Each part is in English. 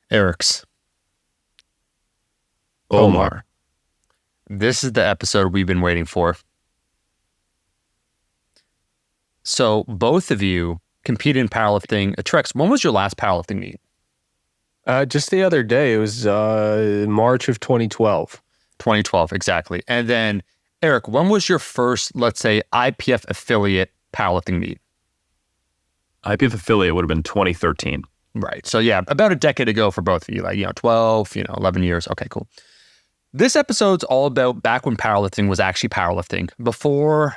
Eric's. Omar. This is the episode we've been waiting for. So both of you competed in powerlifting. Trex, when was your last powerlifting meet? Just the other day. It was March of 2012. 2012, exactly. And then, Eric, when was your first, let's say, IPF affiliate powerlifting meet? IPF affiliate would have been 2013. Right. So yeah, about a decade ago for both of you, 12, 11 years. Okay, cool. This episode's all about back when powerlifting was actually powerlifting. Before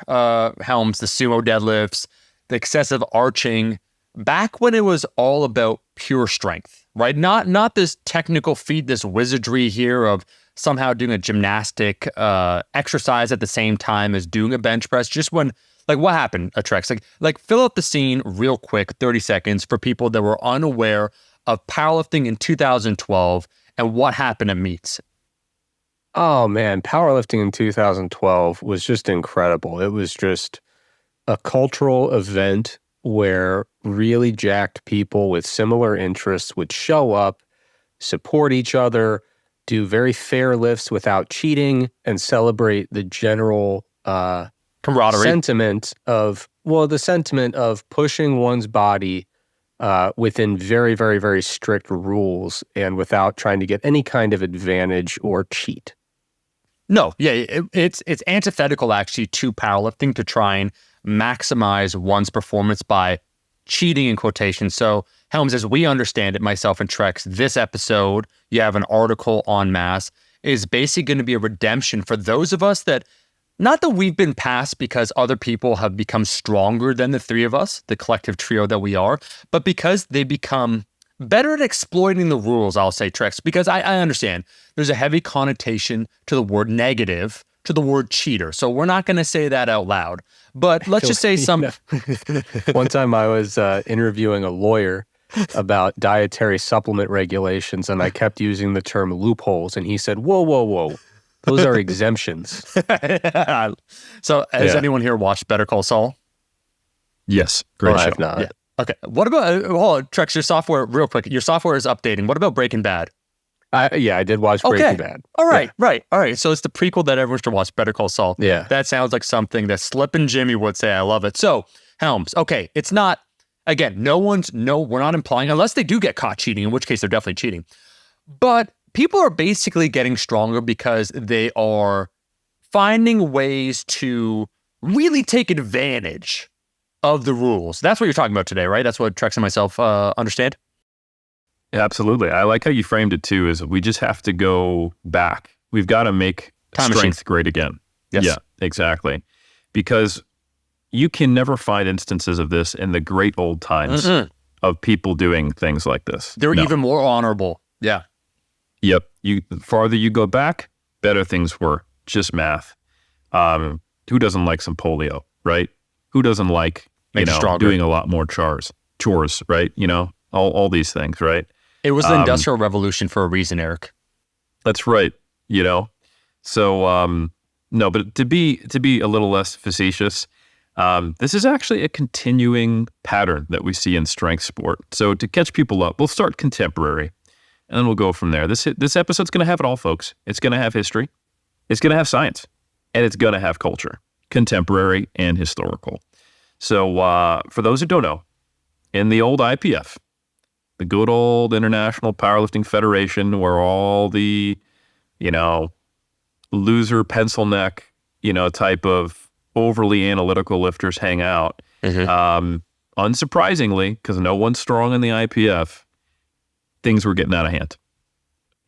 Helms, the sumo deadlifts, the excessive arching, back when it was all about pure strength, right? Not this technical feat, this wizardry here of somehow doing a gymnastic exercise at the same time as doing a bench press. Just when, what happened at Trex? Like fill out the scene real quick, 30 seconds, for people that were unaware of powerlifting in 2012 and what happened at meets. Oh man, powerlifting in 2012 was just incredible. It was just a cultural event where really jacked people with similar interests would show up, support each other, do very fair lifts without cheating, and celebrate the general camaraderie sentiment of pushing one's body within very, very, very strict rules and without trying to get any kind of advantage or cheat. No, yeah, it's antithetical actually to powerlifting to try and maximize one's performance by cheating in quotation. So Helms, as we understand it, myself and Trex, this episode, you have an article on mass, is basically going to be a redemption for those of us that, not that we've been passed because other people have become stronger than the three of us, the collective trio that we are, but because they become better at exploiting the rules, I'll say, Trex, because I understand there's a heavy connotation to the word negative, to the word cheater. So we're not going to say that out loud, but let's just say some. One time I was interviewing a lawyer about dietary supplement regulations, and I kept using the term loopholes, and he said, whoa. Those are exemptions. So has anyone here watched Better Call Saul? Yes. Great show. I have not. Yeah. Okay. What about, Trex, your software, real quick, your software is updating. What about Breaking Bad? I did watch Breaking Bad. All right, right. All right. So it's the prequel that everyone should watch, Better Call Saul. Yeah. That sounds like something that Slippin' Jimmy would say. I love it. So, Helms, okay, it's not, again, we're not implying, unless they do get caught cheating, in which case they're definitely cheating. But people are basically getting stronger because they are finding ways to really take advantage of the rules. That's what you're talking about today, right? That's what Trex and myself understand? Yeah, absolutely. I like how you framed it too, is we just have to go back. We've got to make strength great again. Yes. Yeah, exactly. Because you can never find instances of this in the great old times of people doing things like this. They're even more honorable. Yeah. Yep. The farther you go back, better things were. Just math. Who doesn't like some polio, right? Who doesn't like, doing a lot more chores, right? All these things, right? It was the Industrial Revolution for a reason, Eric. That's right. So no, but to be a little less facetious, this is actually a continuing pattern that we see in strength sport. So to catch people up, we'll start contemporary, and then we'll go from there. This episode's going to have it all, folks. It's going to have history, it's going to have science, and it's going to have culture, contemporary and historical. So for those who don't know, in the old IPF, the good old International Powerlifting Federation, where all the, loser pencil neck, type of overly analytical lifters hang out. Unsurprisingly, because no one's strong in the IPF, things were getting out of hand.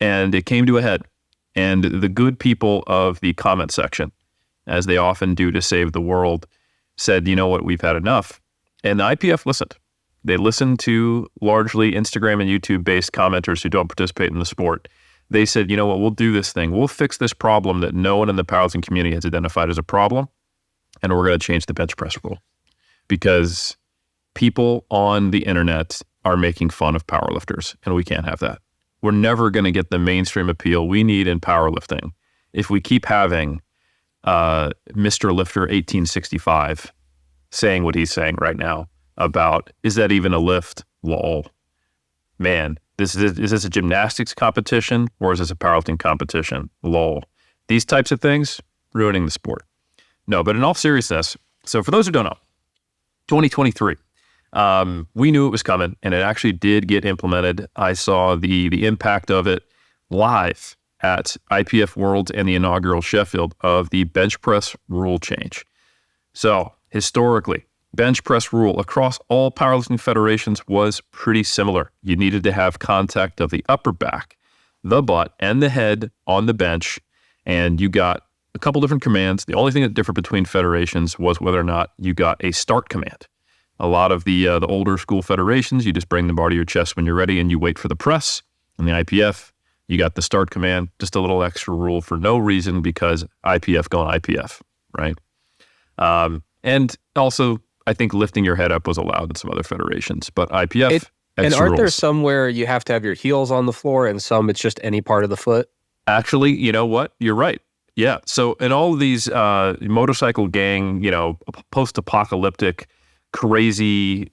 And it came to a head. And the good people of the comment section, as they often do to save the world, said, you know what, we've had enough. And the IPF listened. They listened to largely Instagram and YouTube-based commenters who don't participate in the sport. They said, you know what, we'll do this thing. We'll fix this problem that no one in the powerlifting community has identified as a problem, and we're going to change the bench press rule. Because people on the internet are making fun of powerlifters, and we can't have that. We're never going to get the mainstream appeal we need in powerlifting if we keep having Mr. Lifter 1865 saying what he's saying right now about, is that even a lift? Lol. man, is this a gymnastics competition or is this a powerlifting competition? Lol. These types of things, ruining the sport. No, but in all seriousness, so for those who don't know, 2023, we knew it was coming, and it actually did get implemented. I saw the impact of it live at IPF Worlds and the inaugural Sheffield of the bench press rule change. So historically, bench press rule across all powerlifting federations was pretty similar. You needed to have contact of the upper back, the butt, and the head on the bench, and you got a couple different commands. The only thing that differed between federations was whether or not you got a start command. A lot of the older school federations, you just bring the bar to your chest when you're ready and you wait for the press. In the IPF, you got the start command, just a little extra rule for no reason because IPF going IPF, right? And also, I think lifting your head up was allowed in some other federations, but IPF, and aren't there rules. some where you have to have your heels on the floor and some it's just any part of the foot? Actually, you know what? You're right. Yeah. So in all of these motorcycle gang, post-apocalyptic, crazy,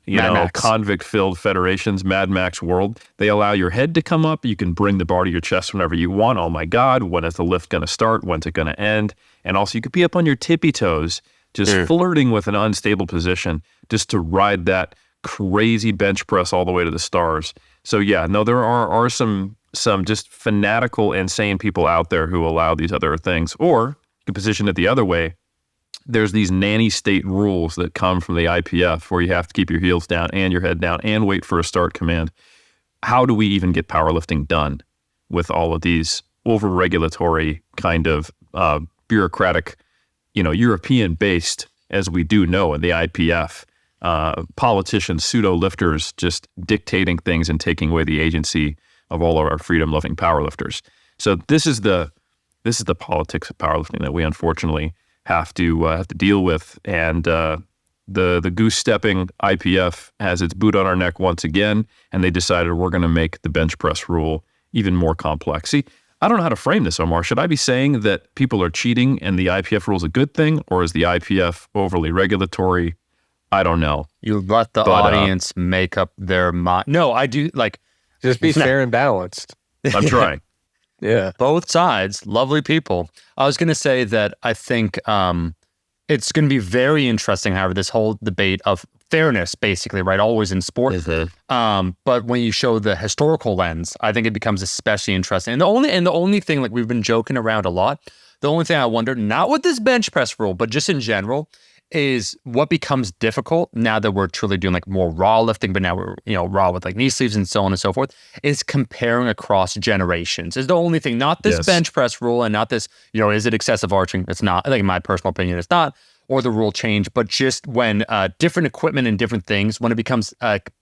convict-filled federations, Mad Max world, they allow your head to come up. You can bring the bar to your chest whenever you want. Oh my God, when is the lift going to start? When's it going to end? And also you could be up on your tippy toes, just flirting with an unstable position, just to ride that crazy bench press all the way to the stars. So yeah, no, there are some just fanatical, insane people out there who allow these other things. Or you can position it the other way. There's these nanny state rules that come from the IPF where you have to keep your heels down and your head down and wait for a start command. How do we even get powerlifting done with all of these over-regulatory kind of bureaucratic, European-based, as we do know in the IPF, politicians, pseudo-lifters just dictating things and taking away the agency of all of our freedom-loving powerlifters. So this is the politics of powerlifting that we unfortunately have to deal with, and the goose-stepping IPF has its boot on our neck once again, and they decided we're going to make the bench press rule even more complex. See, I don't know how to frame this, Omar. Should I be saying that people are cheating and the IPF rule is a good thing, or is the IPF overly regulatory? I don't know. You let the audience make up their mind. No, I do just be fair and balanced. I'm trying. Yeah. Both sides, lovely people. I was going to say that I think it's going to be very interesting, however, this whole debate of fairness, basically, right? Always in sport. But when you show the historical lens, I think it becomes especially interesting. And the only thing, like we've been joking around a lot, the only thing I wonder, not with this bench press rule, but just in general, is what becomes difficult now that we're truly doing like more raw lifting, but now we're, raw with like knee sleeves and so on and so forth, is comparing across generations is the only thing, not this bench press rule and not this, is it excessive arching? It's not, like in my personal opinion, it's not, or the rule change, but just when different equipment and different things, when it becomes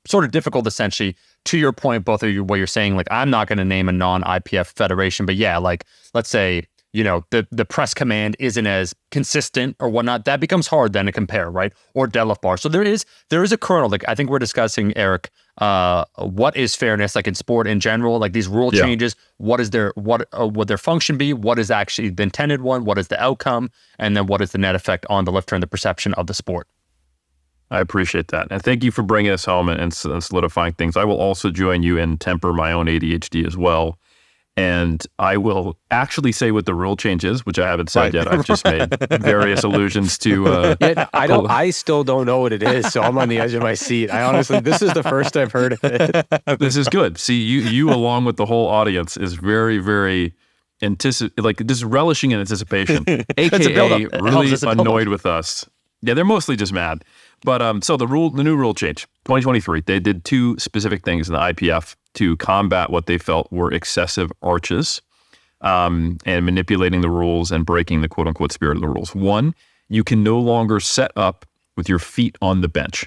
sort of difficult, essentially, to your point, both of you, what you're saying, like, I'm not going to name a non-IPF federation, but yeah, like, let's say, the press command isn't as consistent or whatnot, that becomes hard then to compare, right? Or deadlift bar. So there is a kernel, like I think we're discussing, Eric, what is fairness, like in sport in general, like these rule changes, what would their function be? What is actually the intended one? What is the outcome? And then what is the net effect on the lifter and the perception of the sport? I appreciate that. And thank you for bringing us home and solidifying things. I will also join you and temper my own ADHD as well. And I will actually say what the rule change is, which I haven't said yet. I've just made various allusions to. I still don't know what it is, so I'm on the edge of my seat. I honestly, this is the first I've heard of it. This is good. See, you along with the whole audience is very, very just relishing in anticipation, aka really annoyed with us. Yeah, they're mostly just mad. But so the new rule change, 2023, they did two specific things in the IPF to combat what they felt were excessive arches and manipulating the rules and breaking the quote-unquote spirit of the rules. One, you can no longer set up with your feet on the bench.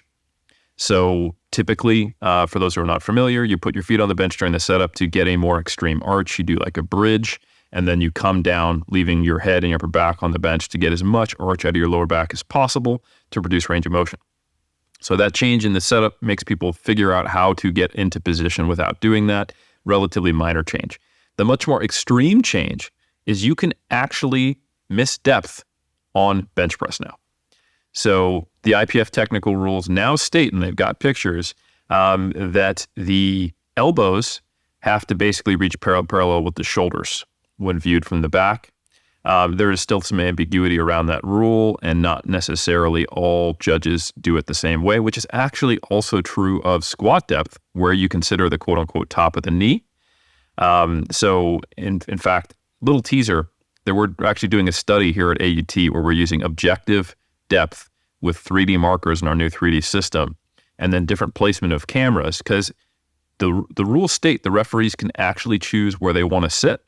So typically, for those who are not familiar, you put your feet on the bench during the setup to get a more extreme arch. You do like a bridge, and then you come down, leaving your head and your upper back on the bench to get as much arch out of your lower back as possible to produce range of motion. So that change in the setup makes people figure out how to get into position without doing that. Relatively minor change. The much more extreme change is you can actually miss depth on bench press now. So the IPF technical rules now state, and they've got pictures, that the Elbows have to basically reach parallel with the shoulders when viewed from the back. There is still some ambiguity around that rule, and not necessarily all judges do it the same way, which is actually also true of squat depth, where you consider the quote-unquote top of the knee. So in fact, little teaser, we're actually doing a study here at AUT where we're using objective depth with 3D markers in our new 3D system, and then different placement of cameras, because the rules state the referees can actually choose where they want to sit.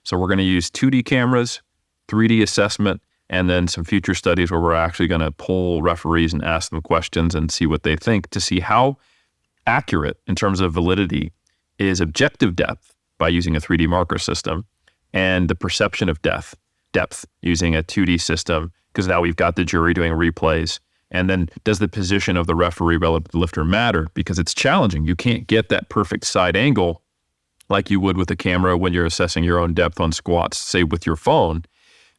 So we're going to use 2D cameras, 3D assessment, and then some future studies where we're actually going to poll referees and ask them questions and see what they think, to see how accurate in terms of validity is objective depth by using a 3D marker system, and the perception of depth using a 2D system, because now we've got the jury doing replays. And then does the position of the referee relative to the lifter matter? Because it's challenging. You can't get that perfect side angle like you would with a camera when you're assessing your own depth on squats, say with your phone,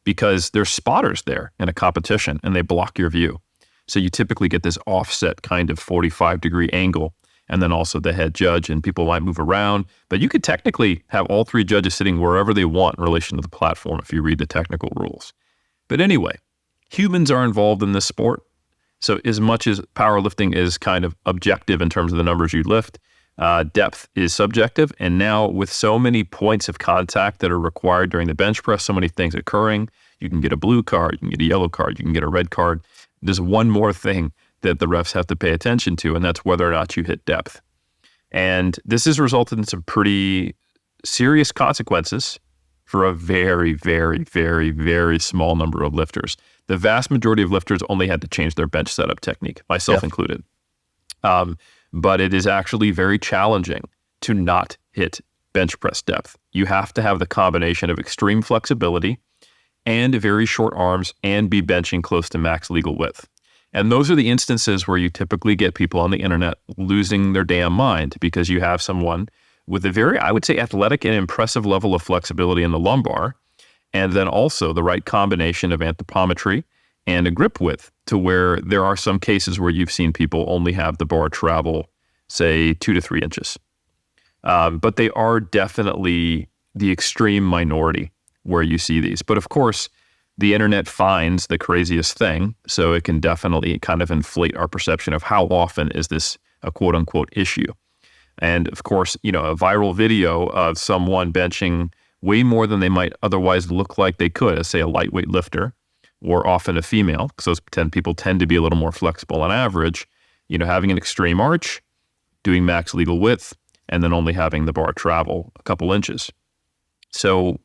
because there's spotters there in a competition and they block your view. So you typically get this offset kind of 45-degree angle, and then also the head judge, and people might move around. But you could technically have all three judges sitting wherever they want in relation to the platform if you read the technical rules. But anyway, humans are involved in this sport. So as much as powerlifting is kind of objective in terms of the numbers you lift, depth is subjective. And now with so many points of contact that are required during the bench press, so many things occurring, you can get a blue card, you can get a yellow card, you can get a red card. There's one more thing that the refs have to pay attention to, and that's whether or not you hit depth. And this has resulted in some pretty serious consequences for a very, very, very, very small number of lifters. The vast majority of lifters only had to change their bench setup technique, myself included. But it is actually very challenging to not hit bench press depth. You have to have the combination of extreme flexibility and very short arms and be benching close to max legal width. And those are the instances where you typically get people on the internet losing their damn mind, because you have someone with a very, I would say, athletic and impressive level of flexibility in the lumbar, and then also the right combination of anthropometry and a grip width, to where there are some cases where you've seen people only have the bar travel, say, 2 to 3 inches. But they are definitely the extreme minority where you see these. But of course, the internet finds the craziest thing, so it can definitely kind of inflate our perception of how often is this a quote-unquote issue. And of course, a viral video of someone benching way more than they might otherwise look like they could, as say a lightweight lifter, or often a female, because those people tend to be a little more flexible on average, having an extreme arch, doing max legal width, and then only having the bar travel a couple inches. So,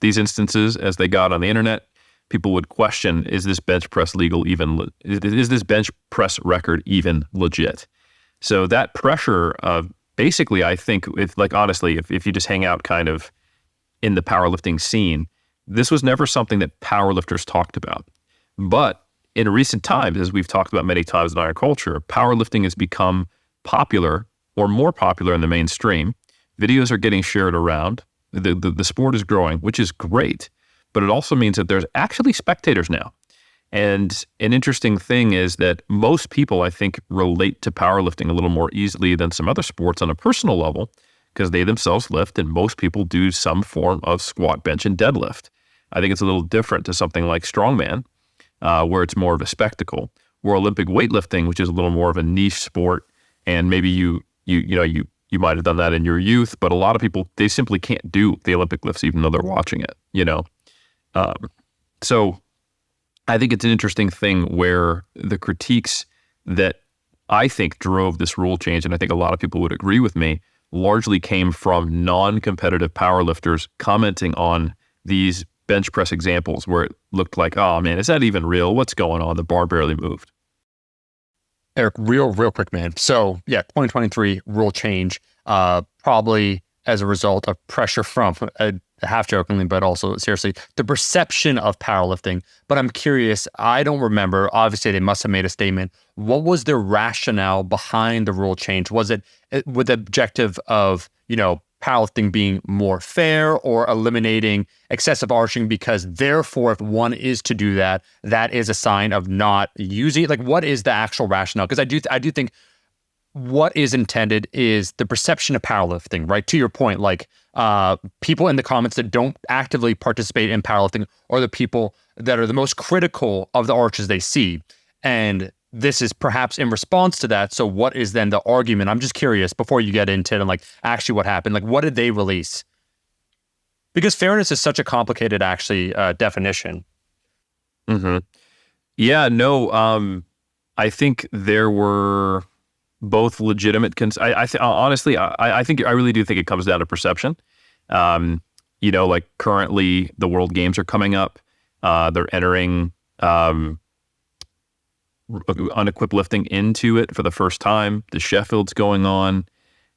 these instances, as they got on the internet, people would question, is this bench press is this bench press record even legit? So that pressure of basically, I think, honestly, if you just hang out kind of in the powerlifting scene, this was never something that powerlifters talked about. But in recent times, as we've talked about many times in our culture, powerlifting has become popular, or more popular in the mainstream. Videos are getting shared around. The sport is growing, which is great, but it also means that there's actually spectators now. And an interesting thing is that most people, I think, relate to powerlifting a little more easily than some other sports on a personal level, because they themselves lift, and most people do some form of squat, bench, and deadlift. I think it's a little different to something like strongman, where it's more of a spectacle, or Olympic weightlifting, which is a little more of a niche sport, and maybe you might have done that in your youth, but a lot of people, they simply can't do the Olympic lifts even though they're watching it, So I think it's an interesting thing where the critiques that I think drove this rule change, and I think a lot of people would agree with me, largely came from non-competitive powerlifters commenting on these bench press examples where it looked like, oh man, is that even real? What's going on? The bar barely moved. Eric, real quick, man. So yeah, 2023 rule change, probably as a result of pressure from, half jokingly, but also seriously, the perception of powerlifting. But I'm curious, I don't remember, obviously they must have made a statement. What was their rationale behind the rule change? Was it with the objective of, powerlifting being more fair, or eliminating excessive arching because therefore if one is to do that, that is a sign of not using it? Like, what is the actual rationale? Because I do think what is intended is the perception of powerlifting, right? To your point, like people in the comments that don't actively participate in powerlifting are the people that are the most critical of the arches they see. And this is perhaps in response to that. So what is then the argument? I'm just curious before you get into it and like actually what happened, like what did they release? Because fairness is such a complicated actually definition. Mm-hmm. Yeah, no, I think there were both legitimate. Honestly, I think I really do think it comes down to perception. Like currently the World Games are coming up. They're entering unequipped lifting into it for the first time. The Sheffield's going on,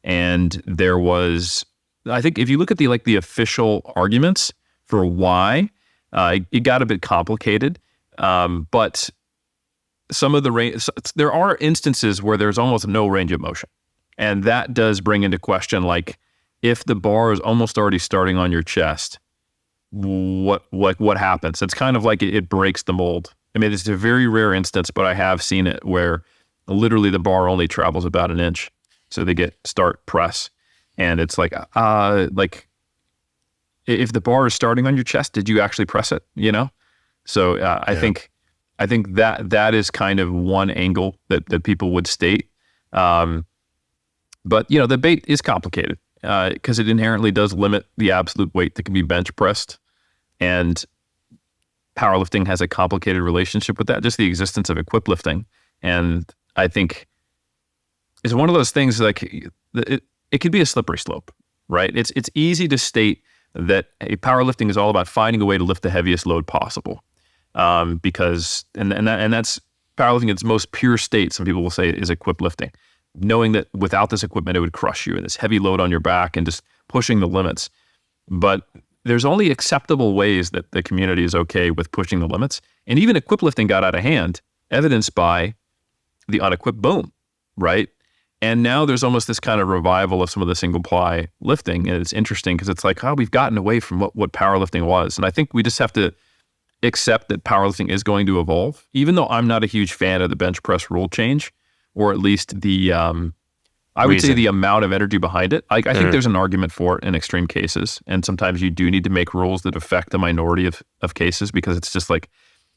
and there was, I think, if you look at the official arguments for why, it got a bit complicated. But some of there are instances where there's almost no range of motion, and that does bring into question, like, if the bar is almost already starting on your chest, what happens? It's kind of like it breaks the mold. I mean, it's a very rare instance, but I have seen it where literally the bar only travels about an inch. So they get start press, and it's like if the bar is starting on your chest, did you actually press it? So I think that is kind of one angle that people would state. But the debate is complicated because it inherently does limit the absolute weight that can be bench pressed, and powerlifting has a complicated relationship with that, just the existence of equipped lifting. And I think it's one of those things, like it could be a slippery slope, right? It's easy to state that powerlifting is all about finding a way to lift the heaviest load possible, because that's powerlifting in its most pure state. Some people will say is equipped lifting, knowing that without this equipment it would crush you, and this heavy load on your back and just pushing the limits. But there's only acceptable ways that the community is okay with pushing the limits. And even equipped lifting got out of hand, evidenced by the unequipped boom, right? And now there's almost this kind of revival of some of the single ply lifting. And it's interesting because it's like, we've gotten away from what powerlifting was. And I think we just have to accept that powerlifting is going to evolve, even though I'm not a huge fan of the bench press rule change, or at least the I would say the amount of energy behind it. I think there's an argument for it in extreme cases. And sometimes you do need to make rules that affect the minority of cases, because it's just like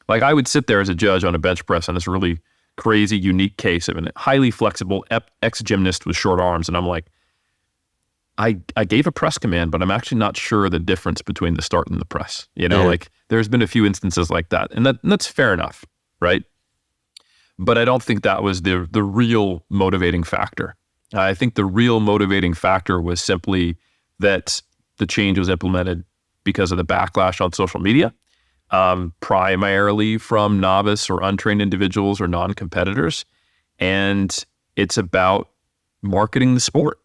I would sit there as a judge on a bench press on this really crazy, unique case of a highly flexible ex-gymnast with short arms. And I'm like, I gave a press command, but I'm actually not sure the difference between the start and the press. Like there's been a few instances like that. And that's fair enough, right? But I don't think that was the real motivating factor. I think the real motivating factor was simply that the change was implemented because of the backlash on social media, primarily from novice or untrained individuals or non-competitors. And it's about marketing the sport,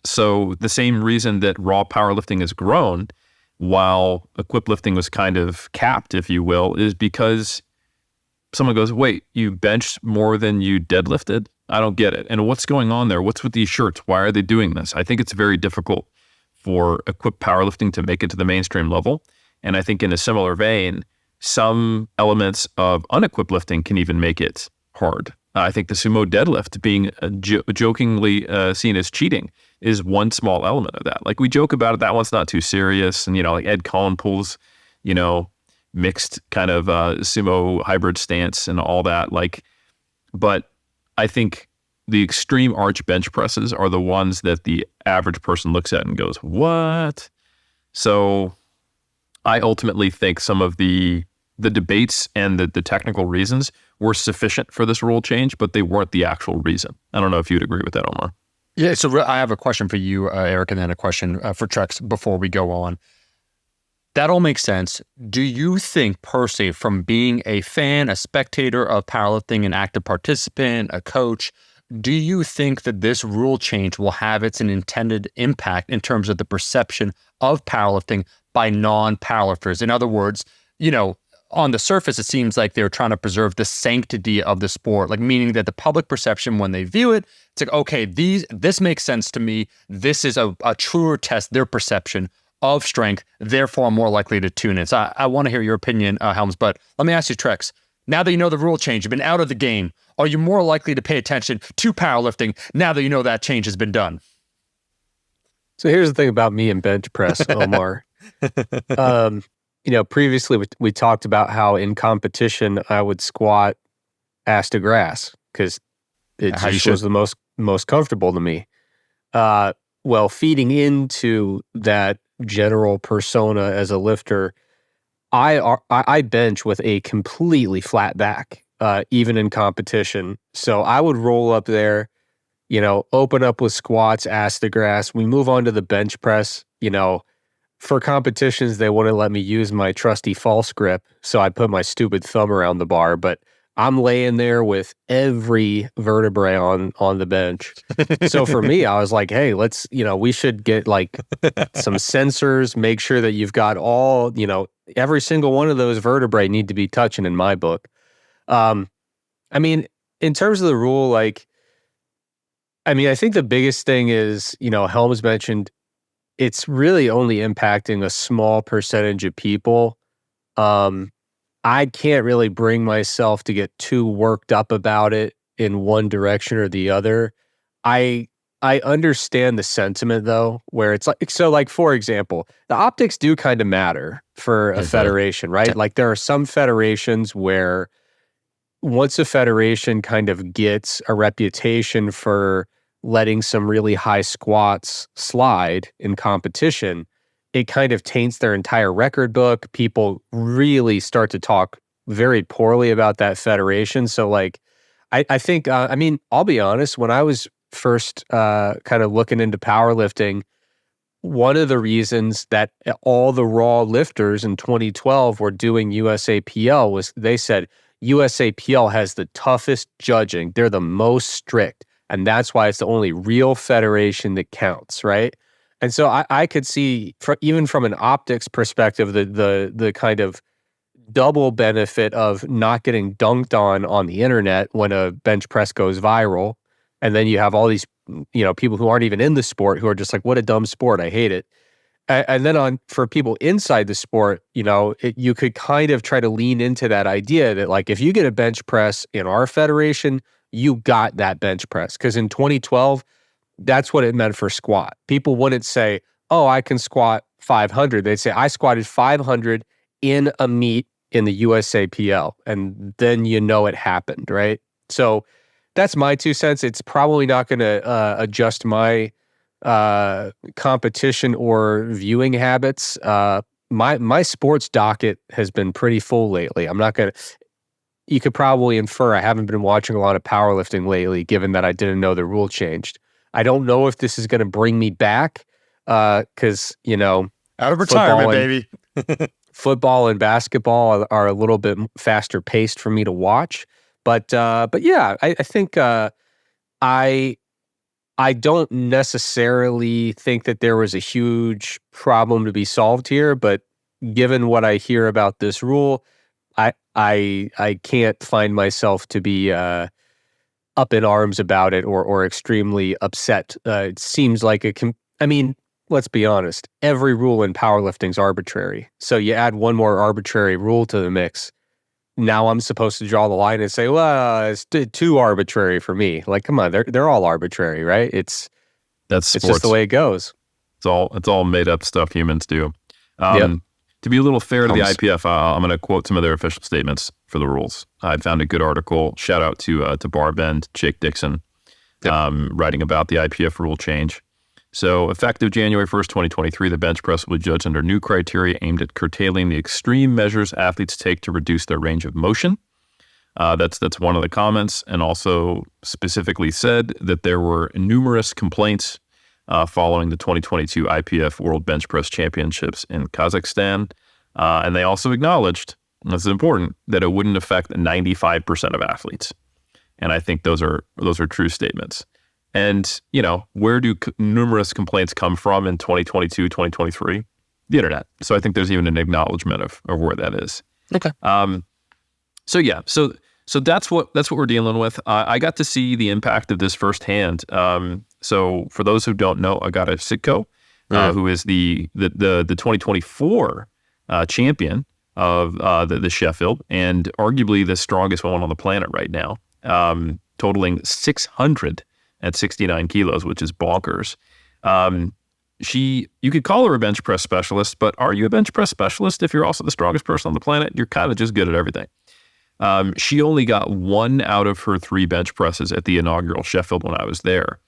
So the same reason that raw powerlifting has grown while equipped lifting was kind of capped, if you will, is because someone goes, wait, you benched more than you deadlifted? I don't get it. And what's going on there? What's with these shirts? Why are they doing this? I think it's very difficult for equipped powerlifting to make it to the mainstream level. And I think in a similar vein, some elements of unequipped lifting can even make it hard. I think the sumo deadlift being jokingly seen as cheating is one small element of that. Like we joke about it, that one's not too serious. And, like Ed Collin pulls, mixed kind of sumo hybrid stance and all that. But I think the extreme arch bench presses are the ones that the average person looks at and goes, what? So I ultimately think some of the debates and the technical reasons were sufficient for this rule change, but they weren't the actual reason. I don't know if you'd agree with that, Omar. Yeah, so I have a question for you, Eric, and then a question for Trex before we go on. That all makes sense. Do you think personally, from being a fan, a spectator of powerlifting, an active participant, a coach, do you think that this rule change will have its intended impact in terms of the perception of powerlifting by non-powerlifters? In other words, on the surface, it seems like they're trying to preserve the sanctity of the sport, like meaning that the public perception when they view it, it's like, okay, this makes sense to me. This is a truer test, their perception of strength, therefore I'm more likely to tune in. So I want to hear your opinion, Helms, but let me ask you, Trex, now that you know the rule change, you've been out of the game, are you more likely to pay attention to powerlifting now that you know that change has been done? So here's the thing about me and bench press, Omar. Previously we talked about how in competition I would squat ass to grass because it just was the most comfortable to me. Well, feeding into that general persona as a lifter, I bench with a completely flat back, even in competition. So I would roll up there, open up with squats, ass to grass. We move on to the bench press. For competitions, they wouldn't let me use my trusty false grip, so I'd put my stupid thumb around the bar. But I'm laying there with every vertebrae on the bench. So for me, I was like, hey, we should get like some sensors, make sure that you've got all, every single one of those vertebrae need to be touching in my book. In terms of the rule, I think the biggest thing is, Helms mentioned, it's really only impacting a small percentage of people. I can't really bring myself to get too worked up about it in one direction or the other. I understand the sentiment though, where it's like for example, the optics do kind of matter for a federation, right? Like there are some federations where once a federation kind of gets a reputation for letting some really high squats slide in competition, it kind of taints their entire record book. People really start to talk very poorly about that federation. So I think, I'll be honest, when I was first kind of looking into powerlifting, one of the reasons that all the raw lifters in 2012 were doing USAPL was they said USAPL has the toughest judging. They're the most strict. And that's why it's the only real federation that counts, right? And so I could see, even from an optics perspective, the kind of double benefit of not getting dunked on the internet when a bench press goes viral. And then you have all these, people who aren't even in the sport who are just like, what a dumb sport, I hate it. And then for people inside the sport, you could kind of try to lean into that idea that like, if you get a bench press in our federation, you got that bench press. Because in 2012, that's what it meant for squat. People wouldn't say, oh, I can squat 500. They'd say, I squatted 500 in a meet in the USAPL. And then it happened, right? So that's my 2 cents. It's probably not going to adjust my competition or viewing habits. My sports docket has been pretty full lately. You could probably infer I haven't been watching a lot of powerlifting lately, given that I didn't know the rule changed. I don't know if this is going to bring me back because, out of retirement, baby. Football and basketball are a little bit faster paced for me to watch. But yeah, I think I don't necessarily think that there was a huge problem to be solved here. But given what I hear about this rule, I can't find myself to be up in arms about it or extremely upset. It seems like let's be honest. Every rule in powerlifting is arbitrary. So you add one more arbitrary rule to the mix. Now I'm supposed to draw the line and say, well, it's too arbitrary for me. Like, come on, they're all arbitrary, right? It's just the way it goes. It's all made up stuff humans do. To be a little fair to the IPF, I'm going to quote some of their official statements for the rules. I found a good article. Shout out to Barbend, Jake Dixon, writing about the IPF rule change. So effective January 1st, 2023, the bench press will be judged under new criteria aimed at curtailing the extreme measures athletes take to reduce their range of motion. That's one of the comments, and also specifically said that there were numerous complaints following the 2022 IPF World Bench Press Championships in Kazakhstan. And they also acknowledged, and this is important, that it wouldn't affect 95% of athletes. And I think those are true statements. And, where do numerous complaints come from in 2022, 2023? The internet. So I think there's even an acknowledgement of where that is. Okay. So that's what we're dealing with. I got to see the impact of this firsthand. So for those who don't know, Agata Sitko, who is the 2024 champion of the Sheffield and arguably the strongest one on the planet right now. totaling 669 kilos, which is bonkers. You could call her a bench press specialist, but are you a bench press specialist if you're also the strongest person on the planet? You're kind of just good at everything. She only got 1 out of her 3 bench presses at the inaugural Sheffield when I was there,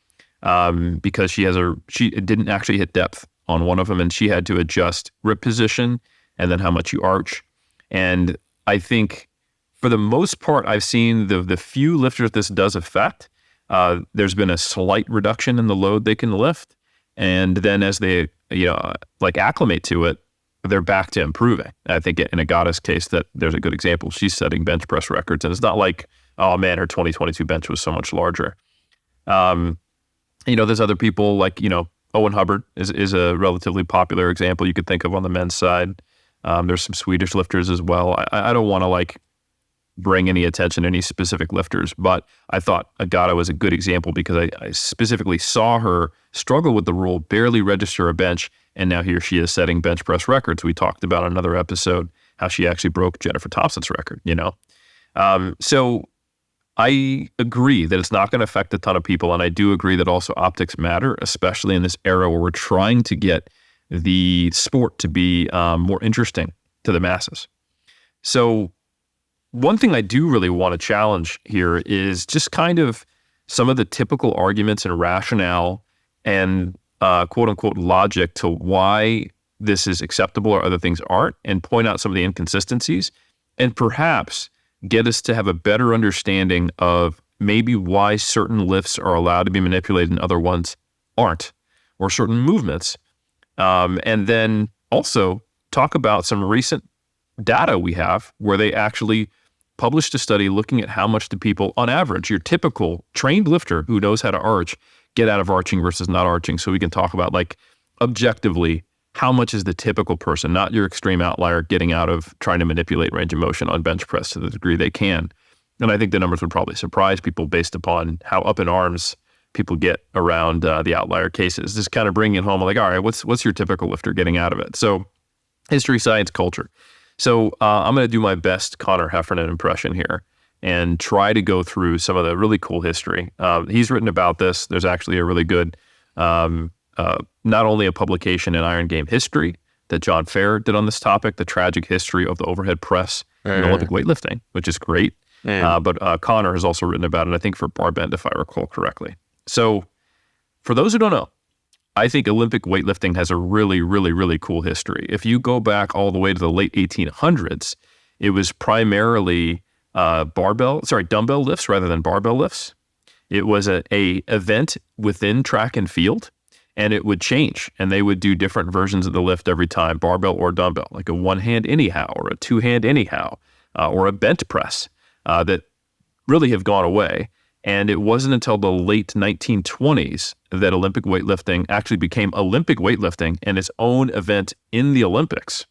because she didn't actually hit depth on one of them, and she had to adjust grip position and then how much you arch. And I think for the most part, I've seen the few lifters this does affect, there's been a slight reduction in the load they can lift. And then as they, acclimate to it, they're back to improving. I think in Agata's case, that there's a good example. She's setting bench press records, and it's not like, oh man, her 2022 bench was so much larger. There's other people like, Owen Hubbard is a relatively popular example you could think of on the men's side. There's some Swedish lifters as well. I don't want to bring any attention to any specific lifters, but I thought Agata was a good example because I specifically saw her struggle with the rule, barely register a bench, and now here she is setting bench press records. We talked about in another episode how she actually broke Jennifer Thompson's record, So I agree that it's not going to affect a ton of people, and I do agree that also optics matter, especially in this era where we're trying to get the sport to be more interesting to the masses. So one thing I do really want to challenge here is just kind of some of the typical arguments and rationale and quote unquote logic to why this is acceptable or other things aren't, and point out some of the inconsistencies, and perhaps get us to have a better understanding of maybe why certain lifts are allowed to be manipulated and other ones aren't, or certain movements. And then also talk about some recent data we have where they actually published a study looking at how much do people, on average, your typical trained lifter who knows how to arch, get out of arching versus not arching. So we can talk about objectively, how much is the typical person, not your extreme outlier, getting out of trying to manipulate range of motion on bench press to the degree they can. And I think the numbers would probably surprise people based upon how up in arms people get around the outlier cases. Just kind of bringing it home, all right, what's your typical lifter getting out of it? So history, science, culture. So I'm going to do my best Connor Heffernan impression here and try to go through some of the really cool history. He's written about this. There's actually a really good, not only a publication in Iron Game History that John Fair did on this topic, the tragic history of the overhead press in Olympic weightlifting, which is great. But Connor has also written about it, I think, for Barbend, if I recall correctly. So for those who don't know, I think Olympic weightlifting has a really, really, really cool history. If you go back all the way to the late 1800s, it was primarily dumbbell lifts rather than barbell lifts. It was a event within track and field, and it would change, and they would do different versions of the lift every time, barbell or dumbbell, like a one-hand anyhow or a two-hand anyhow, or a bent press that really have gone away. And it wasn't until the late 1920s that Olympic weightlifting actually became Olympic weightlifting and its own event in the Olympics.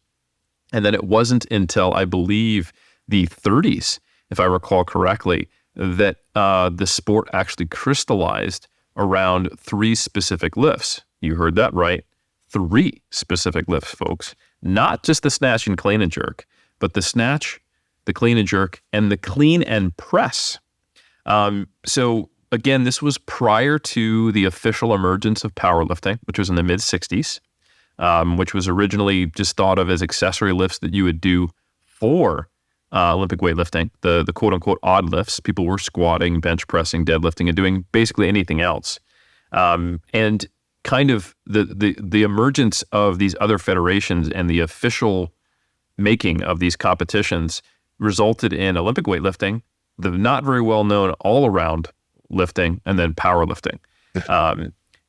And then it wasn't until, I believe, the 30s, if I recall correctly, that the sport actually crystallized around 3 specific lifts. You heard that right. 3 specific lifts, folks. Not just the snatch and clean and jerk, but the snatch, the clean and jerk, and the clean and press. So again, this was prior to the official emergence of powerlifting, which was in the mid-60s, which was originally just thought of as accessory lifts that you would do for Olympic weightlifting, the quote-unquote odd lifts. People were squatting, bench pressing, deadlifting, and doing basically anything else. And kind of the emergence of these other federations and the official making of these competitions resulted in Olympic weightlifting, the not very well known all around lifting, and then powerlifting.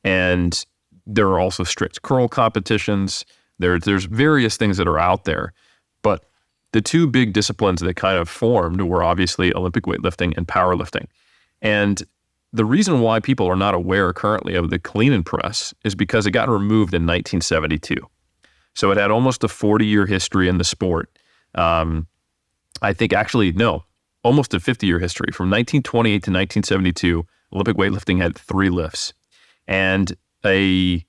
And there are also strict curl competitions. There's various things that are out there, but the 2 big disciplines that kind of formed were obviously Olympic weightlifting and powerlifting. And the reason why people are not aware currently of the clean and press is because it got removed in 1972. So it had almost a 40-year history in the sport. I think actually, no, almost a 50-year history. From 1928 to 1972, Olympic weightlifting had 3 lifts. And if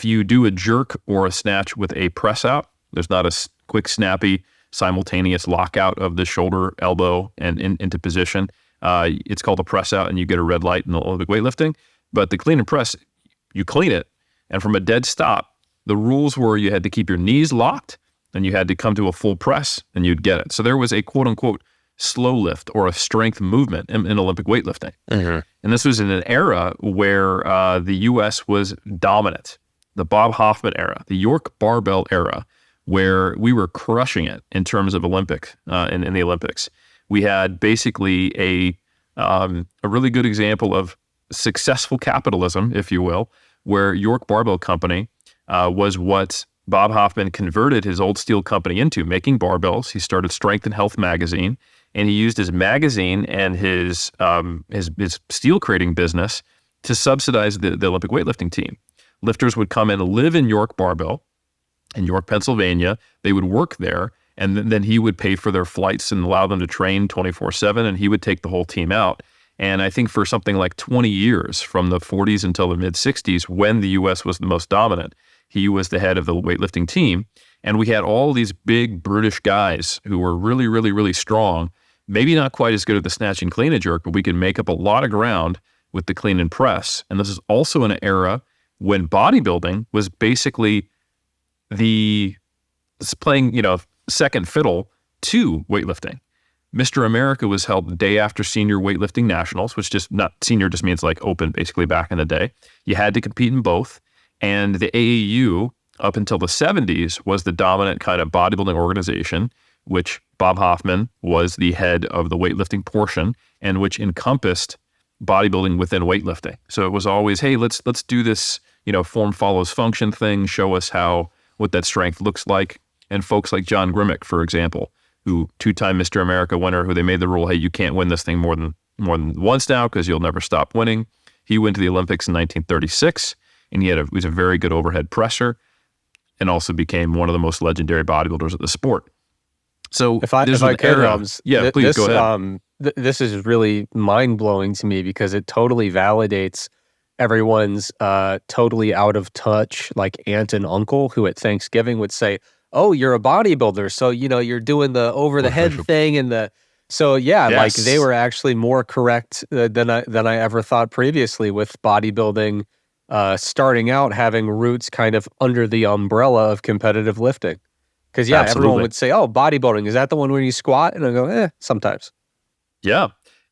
you do a jerk or a snatch with a press out, there's not a quick, snappy, simultaneous lockout of the shoulder, elbow, and into position. It's called a press out, and you get a red light in the Olympic weightlifting. But the clean and press, you clean it, and from a dead stop, the rules were you had to keep your knees locked, and you had to come to a full press, and you'd get it. So there was a quote-unquote slow lift or a strength movement in Olympic weightlifting. Mm-hmm. And this was in an era where the U.S. was dominant, the Bob Hoffman era, the York barbell era, where we were crushing it in terms of Olympics, in the Olympics. We had basically a really good example of successful capitalism, if you will, where York Barbell Company was what Bob Hoffman converted his old steel company into, making barbells. He started Strength and Health magazine, and he used his magazine and his steel creating business to subsidize the Olympic weightlifting team. Lifters would come and live in York Barbell in York, Pennsylvania. They would work there, and then he would pay for their flights and allow them to train 24/7, and he would take the whole team out. And I think for something like 20 years, from the 40s until the mid-60s, when the U.S. was the most dominant, he was the head of the weightlifting team. And we had all these big, brutish guys who were really, really, really strong, maybe not quite as good at the snatch and clean and jerk, but we could make up a lot of ground with the clean and press. And this is also an era when bodybuilding was basically playing, second fiddle to weightlifting. Mr. America was held the day after senior weightlifting nationals, which just means like open basically back in the day. You had to compete in both. And the AAU up until the 70s was the dominant kind of bodybuilding organization, which Bob Hoffman was the head of the weightlifting portion, and which encompassed bodybuilding within weightlifting. So it was always, hey, let's do this, form follows function thing, show us what that strength looks like. And folks like John Grimmick, for example, who two-time Mr. America winner, who they made the rule, hey, you can't win this thing more than once now because you'll never stop winning. He went to the Olympics in 1936, and he was a very good overhead presser, and also became one of the most legendary bodybuilders of the sport. So if I could, please go ahead. This is really mind-blowing to me because it totally validates everyone's totally out of touch, like aunt and uncle who at Thanksgiving would say, oh, you're a bodybuilder, so you're doing the over the head thing like they were actually more correct than I ever thought previously with bodybuilding starting out having roots kind of under the umbrella of competitive lifting. Because everyone would say, oh, bodybuilding, is that the one where you squat? And I go, sometimes. Yeah.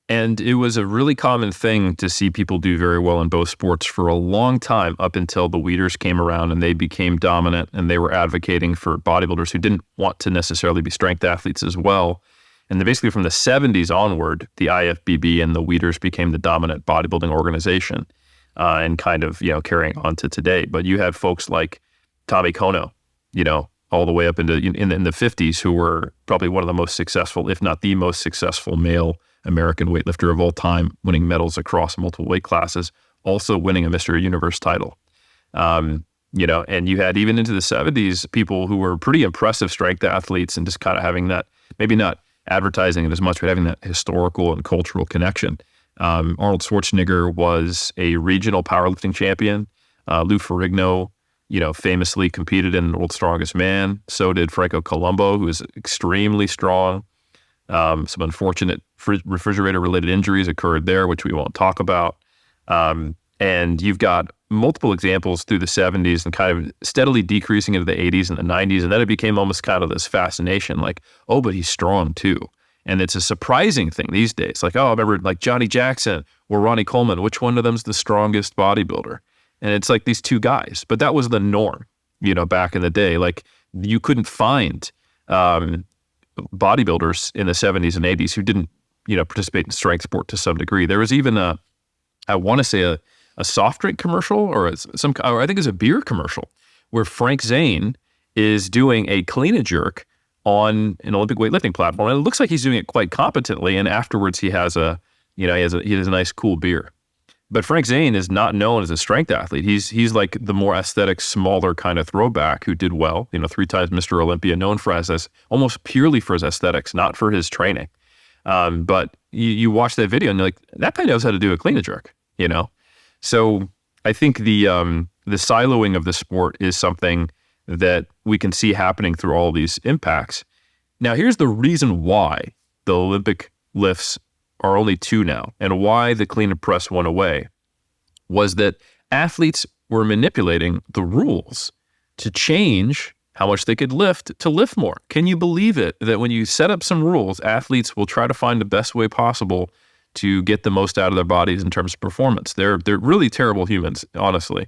And it was a really common thing to see people do very well in both sports for a long time up until the Weeders came around and they became dominant and they were advocating for bodybuilders who didn't want to necessarily be strength athletes as well. And then basically from the 70s onward, the IFBB and the Weeders became the dominant bodybuilding organization and kind of, carrying on to today. But you had folks like Tommy Kono, all the way up into in the 50s, who were probably one of the most successful, if not the most successful male American weightlifter of all time, winning medals across multiple weight classes, also winning a Mr. Universe title. And you had even into the 70s, people who were pretty impressive strength athletes and just kind of having that, maybe not advertising it as much, but having that historical and cultural connection. Arnold Schwarzenegger was a regional powerlifting champion. Lou Ferrigno, famously competed in World's Strongest Man. So did Franco Columbu, who is extremely strong. Some unfortunate refrigerator-related injuries occurred there, which we won't talk about. And you've got multiple examples through the 70s and kind of steadily decreasing into the 80s and the 90s. And then it became almost kind of this fascination, like, oh, but he's strong too. And it's a surprising thing these days. Like, oh, I remember like Johnny Jackson or Ronnie Coleman. Which one of them's the strongest bodybuilder? And it's like these two guys. But that was the norm, back in the day. Like, you couldn't find bodybuilders in the 70s and 80s who didn't, participate in strength sport to some degree. There was even a soft drink commercial or I think it's a beer commercial where Frank Zane is doing a clean and jerk on an Olympic weightlifting platform. And it looks like he's doing it quite competently. And afterwards he has a nice cool beer. But Frank Zane is not known as a strength athlete. He's like the more aesthetic, smaller kind of throwback who did well. 3 times Mr. Olympia, known for as almost purely for his aesthetics, not for his training. But you watch that video and you're like, that guy knows how to do a clean and jerk. So I think the siloing of the sport is something that we can see happening through all these impacts. Now, here's the reason why the Olympic lifts are only two now, and why the clean and press went away was that athletes were manipulating the rules to change how much they could lift to lift more. Can you believe it that when you set up some rules, athletes will try to find the best way possible to get the most out of their bodies in terms of performance? They're really terrible humans, honestly.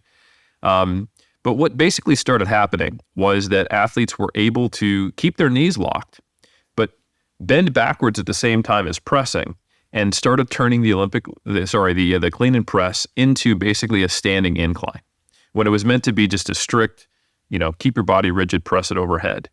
But what basically started happening was that athletes were able to keep their knees locked, but bend backwards at the same time as pressing, and started turning the clean and press into basically a standing incline, when it was meant to be just a strict, keep your body rigid, press it overhead.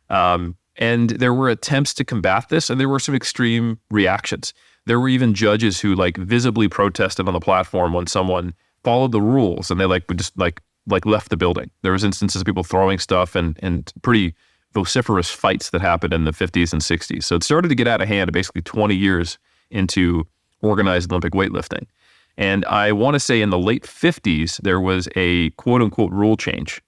And there were attempts to combat this, and there were some extreme reactions. There were even judges who visibly protested on the platform when someone followed the rules, and they left the building. There was instances of people throwing stuff and pretty vociferous fights that happened in the 50s and 60s. So it started to get out of hand basically 20 years into organized Olympic weightlifting. And I want to say in the late 50s, there was a quote unquote rule change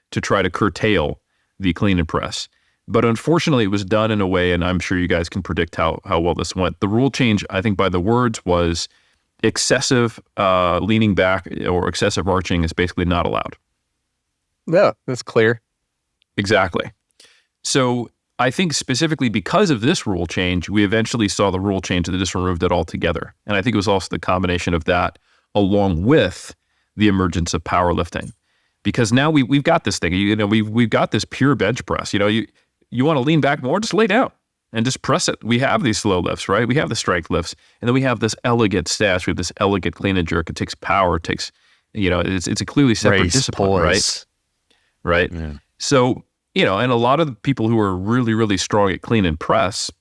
to try to curtail the clean and press. But unfortunately, it was done in a way, and I'm sure you guys can predict how well this went. The rule change, I think by the words, was excessive leaning back or excessive arching is basically not allowed. Yeah, that's clear. Exactly. So I think specifically because of this rule change, we eventually saw the rule change that just removed it altogether. And I think it was also the combination of that along with the emergence of powerlifting. Because now we've got this thing, we've got this pure bench press. You want to lean back more, just lay down and just press it. We have these slow lifts, right? We have the strength lifts, and then we have this elegant stash. We have this elegant clean and jerk. It takes power. It takes, it's a clearly separate discipline, poise. Right? Yeah. So, and a lot of the people who are really, really strong at clean and press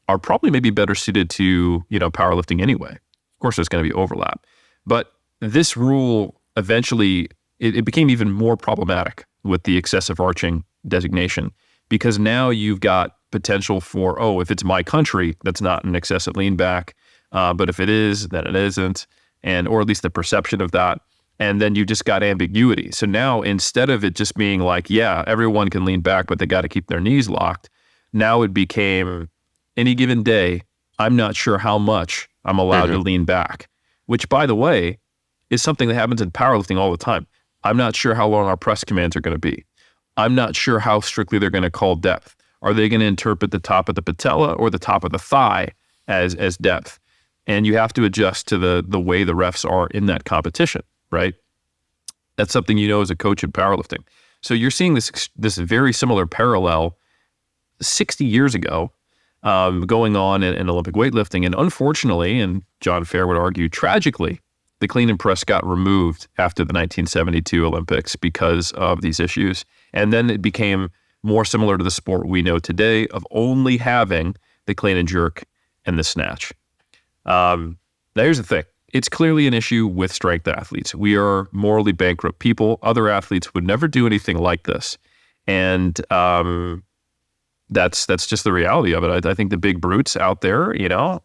are probably maybe better suited to, powerlifting anyway. Of course, there's going to be overlap. But this rule eventually, it became even more problematic with the excessive arching designation, because now you've got potential for, if it's my country, that's not an excessive lean back. But if it is, then it isn't. Or at least the perception of that. And then you just got ambiguity. So now instead of it just being everyone can lean back, but they got to keep their knees locked, now it became any given day, I'm not sure how much I'm allowed to lean back, which, by the way, is something that happens in powerlifting all the time. I'm not sure how long our press commands are going to be. I'm not sure how strictly they're going to call depth. Are they going to interpret the top of the patella or the top of the thigh as depth? And you have to adjust to the way the refs are in that competition, right? That's something as a coach in powerlifting. So you're seeing this very similar parallel 60 years ago going on in Olympic weightlifting. And unfortunately, and John Fair would argue tragically, the clean and press got removed after the 1972 Olympics because of these issues. And then it became more similar to the sport we know today of only having the clean and jerk and the snatch. Now, here's the thing. It's clearly an issue with strength athletes. We are morally bankrupt people. Other athletes would never do anything like this. And that's just the reality of it. I think the big brutes out there,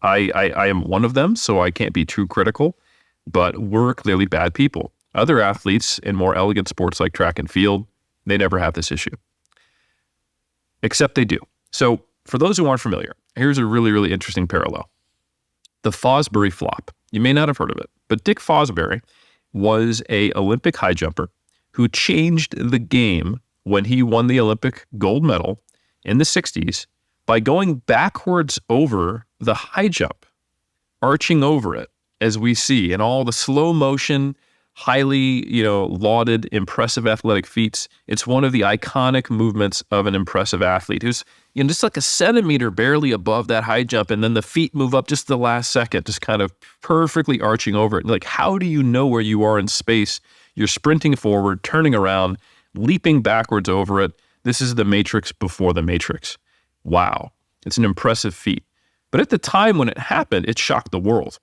I am one of them, so I can't be too critical, but we're clearly bad people. Other athletes in more elegant sports like track and field, they never have this issue. Except they do. So for those who aren't familiar, here's a really, really interesting parallel. The Fosbury flop. You may not have heard of it, but Dick Fosbury was an Olympic high jumper who changed the game when he won the Olympic gold medal in the 60s by going backwards over the high jump, arching over it, as we see in all the slow motion, highly, lauded, impressive athletic feats. It's one of the iconic movements of an impressive athlete who's, just like a centimeter barely above that high jump, and then the feet move up just the last second, just kind of perfectly arching over it. Like, how do you know where you are in space? You're sprinting forward, turning around, leaping backwards over it. This is the Matrix before the Matrix. Wow. It's an impressive feat. But at the time when it happened, it shocked the world.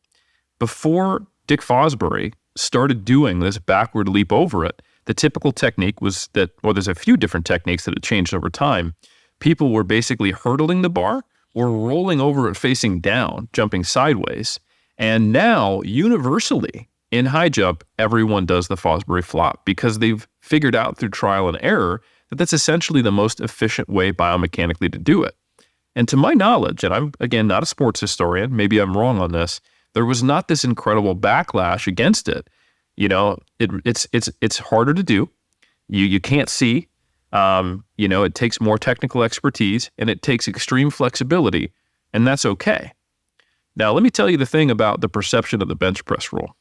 Before Dick Fosbury started doing this backward leap over it, the typical technique was that, there's a few different techniques that had changed over time. People were basically hurdling the bar or rolling over it facing down, jumping sideways. And now, universally, in high jump, everyone does the Fosbury flop because they've figured out through trial and error that that's essentially the most efficient way biomechanically to do it. And to my knowledge, and I'm, again, not a sports historian, maybe I'm wrong on this, there was not this incredible backlash against it. You know, it's harder to do. You can't see. You know, it takes more technical expertise and it takes extreme flexibility, and that's okay. Now, let me tell you the thing about the perception of the bench press rule.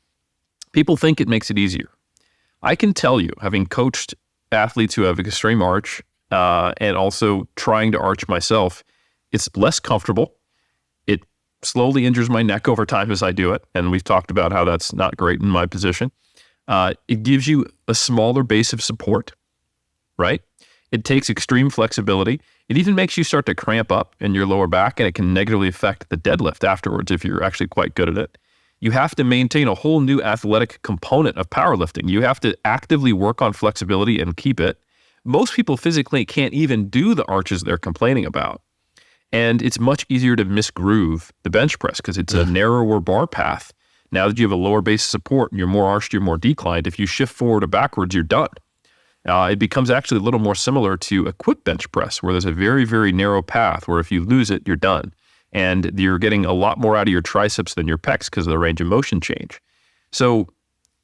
People think it makes it easier. I can tell you, having coached athletes who have extreme arch and also trying to arch myself, it's less comfortable. It slowly injures my neck over time as I do it, and we've talked about how that's not great in my position. It gives you a smaller base of support, right? It takes extreme flexibility. It even makes you start to cramp up in your lower back, and it can negatively affect the deadlift afterwards if you're actually quite good at it. You have to maintain a whole new athletic component of powerlifting. You have to actively work on flexibility and keep it. Most people physically can't even do the arches they're complaining about. And it's much easier to misgroove the bench press because it's a narrower bar path. Now that you have a lower base of support and you're more arched, you're more declined, if you shift forward or backwards, you're done. It becomes actually a little more similar to a quick bench press, where there's a very, very narrow path where if you lose it, you're done. And you're getting a lot more out of your triceps than your pecs because of the range of motion change. So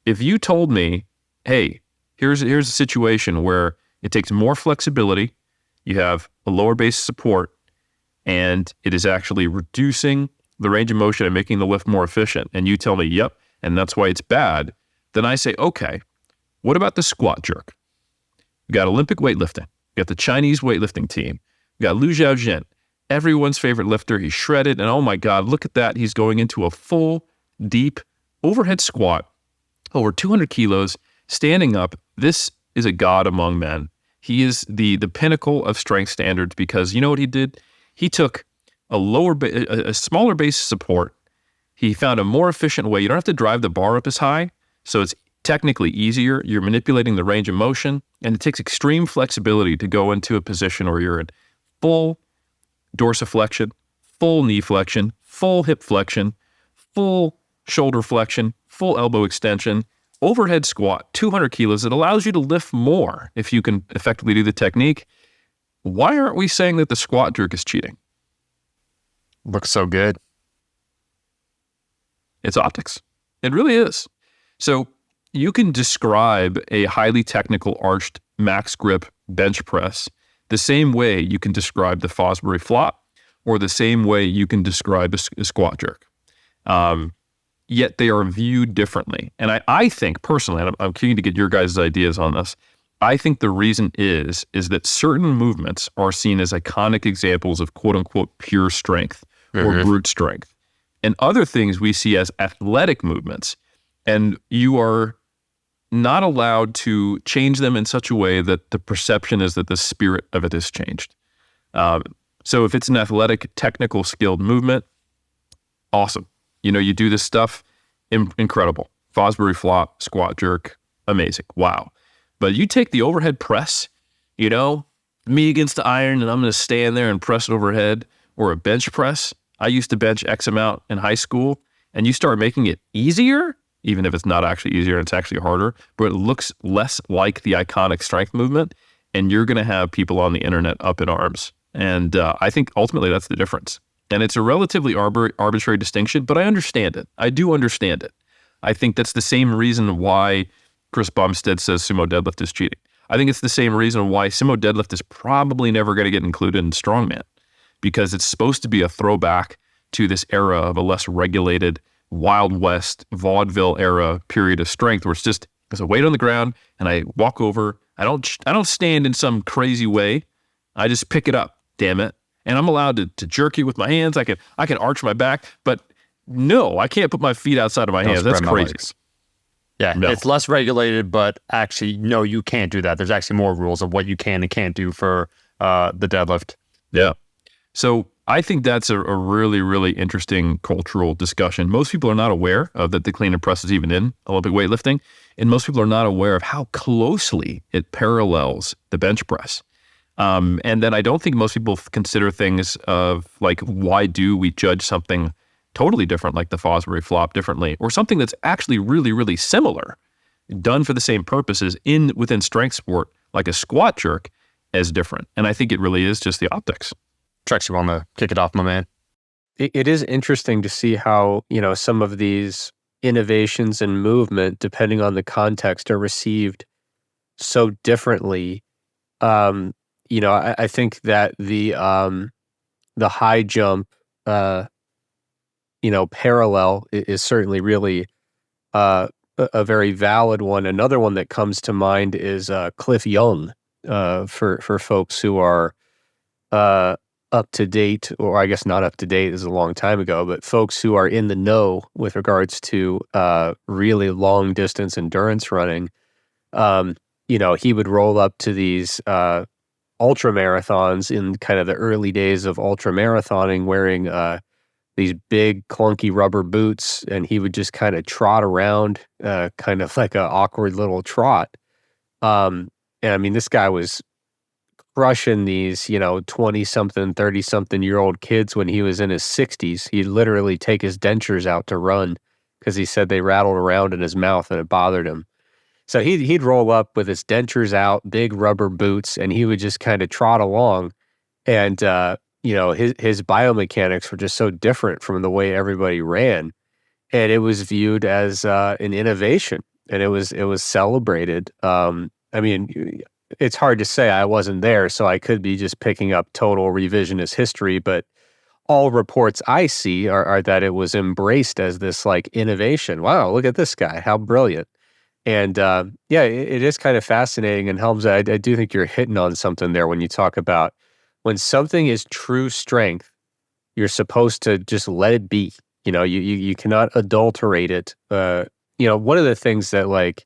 if you told me, hey, here's a situation where it takes more flexibility, you have a lower base of support, and it is actually reducing the range of motion and making the lift more efficient, and you tell me, yep, and that's why it's bad, then I say, okay, what about the squat jerk? We got Olympic weightlifting. We got the Chinese weightlifting team. We got Liu Xiaojin, everyone's favorite lifter. He's shredded, and oh my God, look at that. He's going into a full, deep overhead squat, over 200 kilos, standing up. This is a god among men. He is the pinnacle of strength standards because you know what he did? He took a smaller base of support. He found a more efficient way. You don't have to drive the bar up as high, so it's technically easier. You're manipulating the range of motion, and it takes extreme flexibility to go into a position where you're in full dorsiflexion, full knee flexion, full hip flexion, full shoulder flexion, full elbow extension, overhead squat, 200 kilos. It allows you to lift more if you can effectively do the technique. Why aren't we saying that the squat jerk is cheating? Looks so good. It's optics. It really is. So you can describe a highly technical arched max grip bench press the same way you can describe the Fosbury flop or the same way you can describe a squat jerk. Yet they are viewed differently. And I think personally, and I'm keen to get your guys' ideas on this, I think the reason is that certain movements are seen as iconic examples of quote unquote pure strength or brute strength. And other things we see as athletic movements. And you are not allowed to change them in such a way that the perception is that the spirit of it is changed. So if it's an athletic, technical, skilled movement, awesome. You know, you do this stuff, incredible. Fosbury flop, squat jerk, amazing. Wow. But you take the overhead press, you know, me against the iron, and I'm going to stand there and press it overhead, or a bench press. I used to bench X amount in high school, and you start making it easier, even if it's not actually easier, it's actually harder, but it looks less like the iconic strength movement, and you're going to have people on the internet up in arms. And I think ultimately that's the difference. And it's a relatively arbitrary distinction, but I understand it. I do understand it. I think that's the same reason why Chris Bumstead says sumo deadlift is cheating. I think it's the same reason why sumo deadlift is probably never going to get included in strongman, because it's supposed to be a throwback to this era of a less regulated, Wild West, vaudeville era period of strength where it's just, there's a weight on the ground and I walk over. I don't stand in some crazy way. I just pick it up, damn it. And I'm allowed to jerk you with my hands. I can arch my back, but no, I can't put my feet outside of my hands. That's crazy. Yeah, No. It's less regulated, but actually, no, you can't do that. There's actually more rules of what you can and can't do for the deadlift. Yeah. So I think that's a really, really interesting cultural discussion. Most people are not aware of that the clean and press is even in Olympic weightlifting, and most people are not aware of how closely it parallels the bench press. And then I don't think most people consider things of like, why do we judge something totally different like the Fosbury flop differently, or something that's actually really, really similar, done for the same purposes within strength sport, like a squat jerk, as different. And I think it really is just the optics. Trex, you want to kick it off, my man? It is interesting to see how, some of these innovations and movement, depending on the context, are received so differently. I think that the high jump, parallel is certainly really a very valid one. Another one that comes to mind is Cliff Young, for folks who are up to date, or I guess not up to date, is a long time ago, but folks who are in the know with regards to really long distance endurance running. He would roll up to these ultra marathons in kind of the early days of ultra marathoning wearing these big clunky rubber boots, and he would just kind of trot around, kind of like an awkward little trot. And I mean, this guy was crushing these, 20-something, 30-something year old kids when he was in his 60s. He'd literally take his dentures out to run because he said they rattled around in his mouth and it bothered him. So he'd roll up with his dentures out, big rubber boots, and he would just kind of trot along. And, his biomechanics were just so different from the way everybody ran. And it was viewed as an innovation, and it was celebrated. It's hard to say, I wasn't there, so I could be just picking up total revisionist history, but all reports I see are that it was embraced as this like innovation. Wow, look at this guy, how brilliant. And it is kind of fascinating. And Helms, I do think you're hitting on something there when you talk about when something is true strength, you're supposed to just let it be. You cannot adulterate it. One of the things that, like,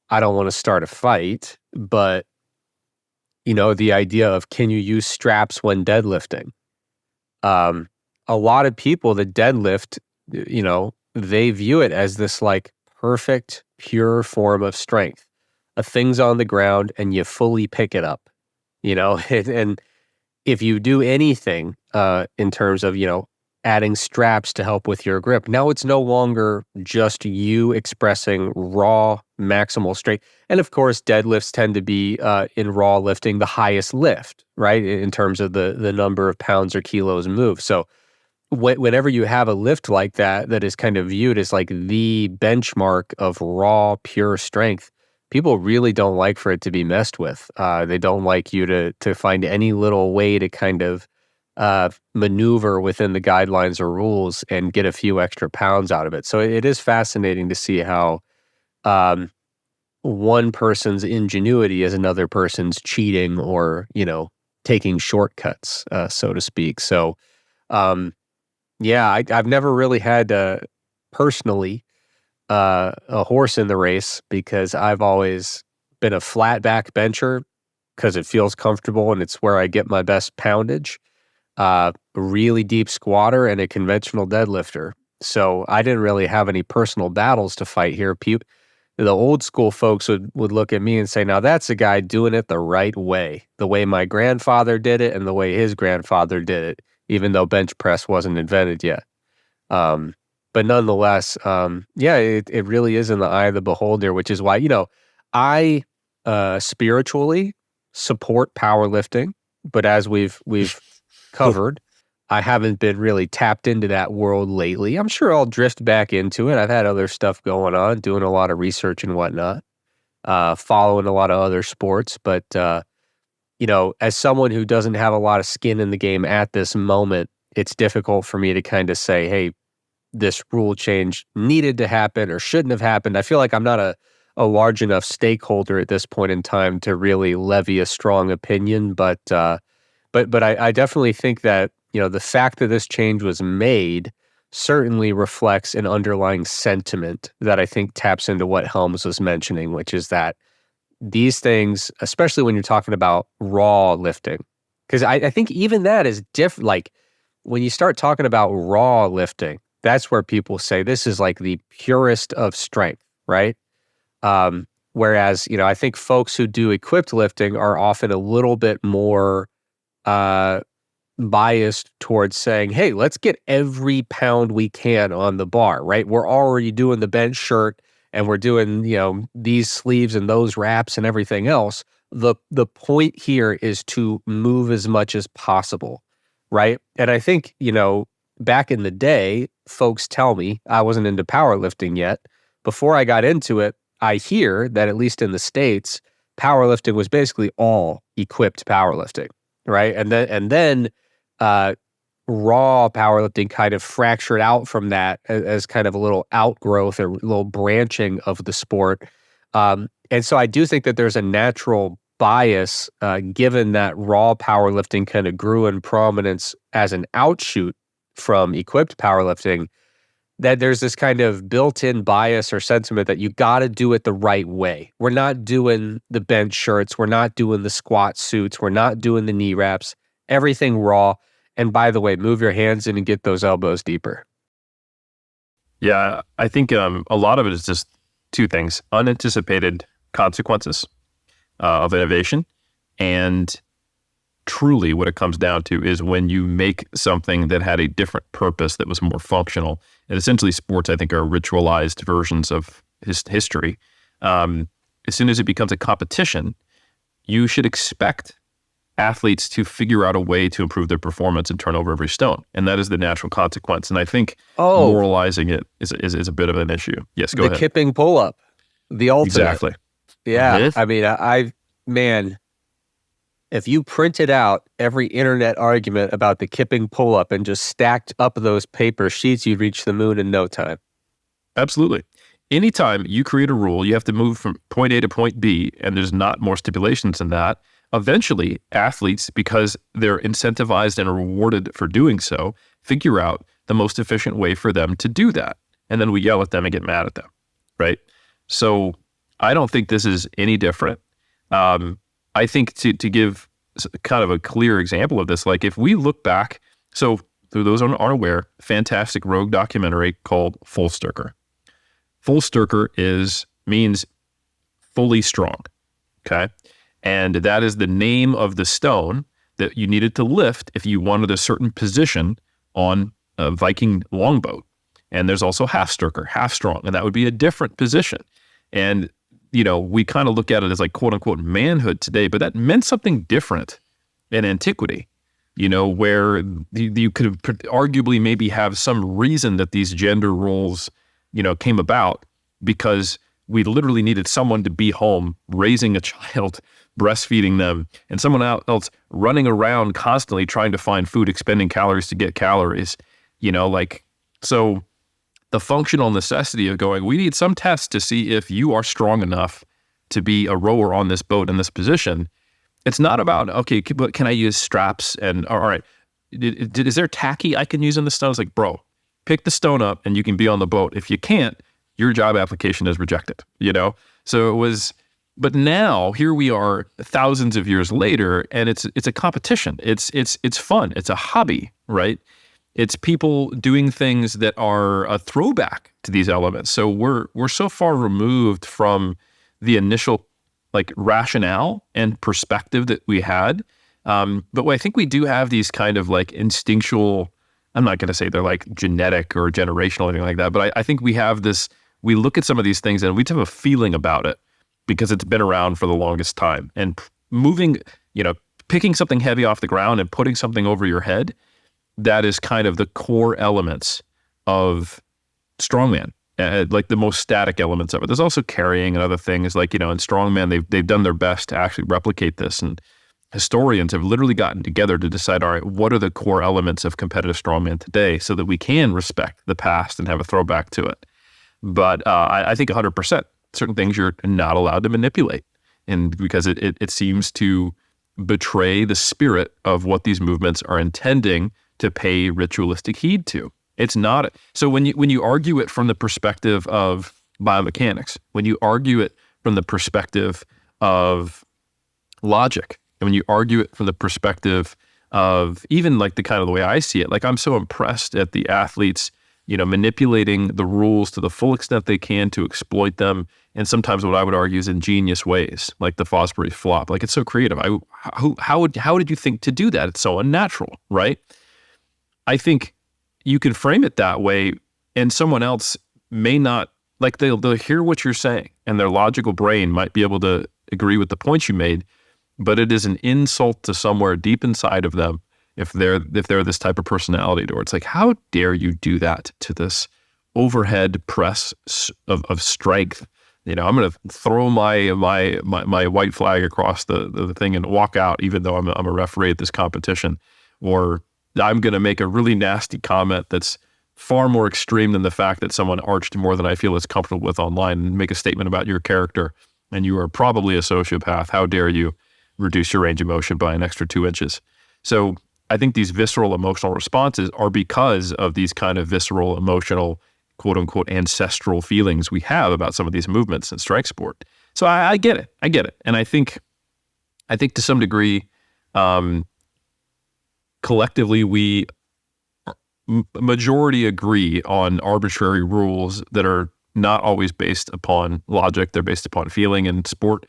I don't want to start a fight, but the idea of, can you use straps when deadlifting? A lot of people that deadlift, they view it as this like perfect, pure form of strength. A thing's on the ground and you fully pick it up, and if you do anything in terms of, adding straps to help with your grip, now it's no longer just you expressing raw maximal strength. And of course, deadlifts tend to be in raw lifting the highest lift, right? In terms of the number of pounds or kilos moved. So whenever you have a lift like that is kind of viewed as like the benchmark of raw, pure strength, people really don't like for it to be messed with. They don't like you to find any little way to kind of maneuver within the guidelines or rules and get a few extra pounds out of it. So it is fascinating to see how one person's ingenuity is another person's cheating or, taking shortcuts, so to speak. So, I've never really had personally a horse in the race because I've always been a flat back bencher because it feels comfortable and it's where I get my best poundage. A really deep squatter and a conventional deadlifter. So I didn't really have any personal battles to fight here. The old school folks would look at me and say, now that's a guy doing it the right way, the way my grandfather did it and the way his grandfather did it, even though bench press wasn't invented yet. But nonetheless, it really is in the eye of the beholder, which is why, I spiritually support powerlifting, but as we've covered, I haven't been really tapped into that world lately. I'm sure I'll drift back into it. I've had other stuff going on, doing a lot of research and whatnot, following a lot of other sports. But, as someone who doesn't have a lot of skin in the game at this moment, it's difficult for me to kind of say, hey, this rule change needed to happen or shouldn't have happened. I feel like I'm not a large enough stakeholder at this point in time to really levy a strong opinion. But I definitely think that, the fact that this change was made certainly reflects an underlying sentiment that I think taps into what Helms was mentioning, which is that these things, especially when you're talking about raw lifting, because I think even that is different. Like when you start talking about raw lifting, that's where people say this is like the purest of strength, right? Whereas, I think folks who do equipped lifting are often a little bit more biased towards saying, hey, let's get every pound we can on the bar, right? We're already doing the bench shirt and we're doing, these sleeves and those wraps and everything else. The point here is to move as much as possible. right? And I think, back in the day, folks tell me, I wasn't into powerlifting yet. Before I got into it, I hear that at least in the States, powerlifting was basically all equipped powerlifting, right? And then raw powerlifting kind of fractured out from that as kind of a little outgrowth or a little branching of the sport. And so I do think that there's a natural bias, given that raw powerlifting kind of grew in prominence as an outshoot from equipped powerlifting, that there's this kind of built-in bias or sentiment that you got to do it the right way. We're not doing the bench shirts. We're not doing the squat suits. We're not doing the knee wraps. Everything raw. And by the way, move your hands in and get those elbows deeper. Yeah, I think a lot of it is just two things: unanticipated consequences of innovation, and truly what it comes down to is when you make something that had a different purpose that was more functional. And essentially sports, I think, are ritualized versions of history. As soon as it becomes a competition, you should expect athletes to figure out a way to improve their performance and turn over every stone. And that is the natural consequence. And I think moralizing it is a bit of an issue. Yes, go ahead. The kipping pull-up, the ultimate. Exactly. Yeah. I mean, man, if you printed out every internet argument about the kipping pull-up and just stacked up those paper sheets, you'd reach the moon in no time. Absolutely. Anytime you create a rule, you have to move from point A to point B, and there's not more stipulations than that. Eventually, athletes, because they're incentivized and rewarded for doing so, figure out the most efficient way for them to do that. And then we yell at them and get mad at them, right? So I don't think this is any different. I think to give kind of a clear example of this, like if we look back, so for those who aren't aware, fantastic rogue documentary called Full Styrker. Full Styrker means fully strong, okay? And that is the name of the stone that you needed to lift if you wanted a certain position on a Viking longboat. And there's also half Styrker, half strong, and that would be a different position. And, we kind of look at it as like quote unquote manhood today, but that meant something different in antiquity, where you could arguably maybe have some reason that these gender roles, came about because we literally needed someone to be home raising a child, breastfeeding them, and someone else running around constantly trying to find food, expending calories to get calories, so the functional necessity of going, we need some tests to see if you are strong enough to be a rower on this boat in this position. It's not about, okay, but can I use straps? And all right, is there tacky I can use in the stone? It's like, bro, pick the stone up and you can be on the boat. If you can't, your job application is rejected, So it was, but now here we are thousands of years later, and it's a competition. It's fun. It's a hobby, right? It's people doing things that are a throwback to these elements. So we're so far removed from the initial rationale and perspective that we had. But I think we do have these kind of instinctual, I'm not going to say they're genetic or generational or anything like that, but I think we have this, we look at some of these things and we just have a feeling about it because it's been around for the longest time. And moving, picking something heavy off the ground and putting something over your head, that is kind of the core elements of strongman, the most static elements of it. There's also carrying and other things in strongman, they've done their best to actually replicate this. And historians have literally gotten together to decide, all right, what are the core elements of competitive strongman today so that we can respect the past and have a throwback to it. But I think 100%, certain things you're not allowed to manipulate. And because it seems to betray the spirit of what these movements are intending to pay ritualistic heed to. It's not, so when you argue it from the perspective of biomechanics, when you argue it from the perspective of logic, and when you argue it from the perspective of even the kind of the way I see it, I'm so impressed at the athletes, manipulating the rules to the full extent they can to exploit them. And sometimes what I would argue is ingenious ways, like the Fosbury flop. It's so creative. How did you think to do that? It's so unnatural, right? I think you can frame it that way, and someone else may not, they'll hear what you're saying, and their logical brain might be able to agree with the points you made, but it is an insult to somewhere deep inside of them if they're this type of personality, where it's like, how dare you do that to this overhead press of strength? I'm going to throw my white flag across the thing and walk out, even though I'm a referee at this competition, or I'm going to make a really nasty comment that's far more extreme than the fact that someone arched more than I feel is comfortable with online, and make a statement about your character, and you are probably a sociopath. How dare you reduce your range of motion by an extra 2 inches? So I think these visceral emotional responses are because of these kind of visceral emotional, quote unquote, ancestral feelings we have about some of these movements in strike sport. So I get it. And I think to some degree, collectively, we majority agree on arbitrary rules that are not always based upon logic. They're based upon feeling, and sport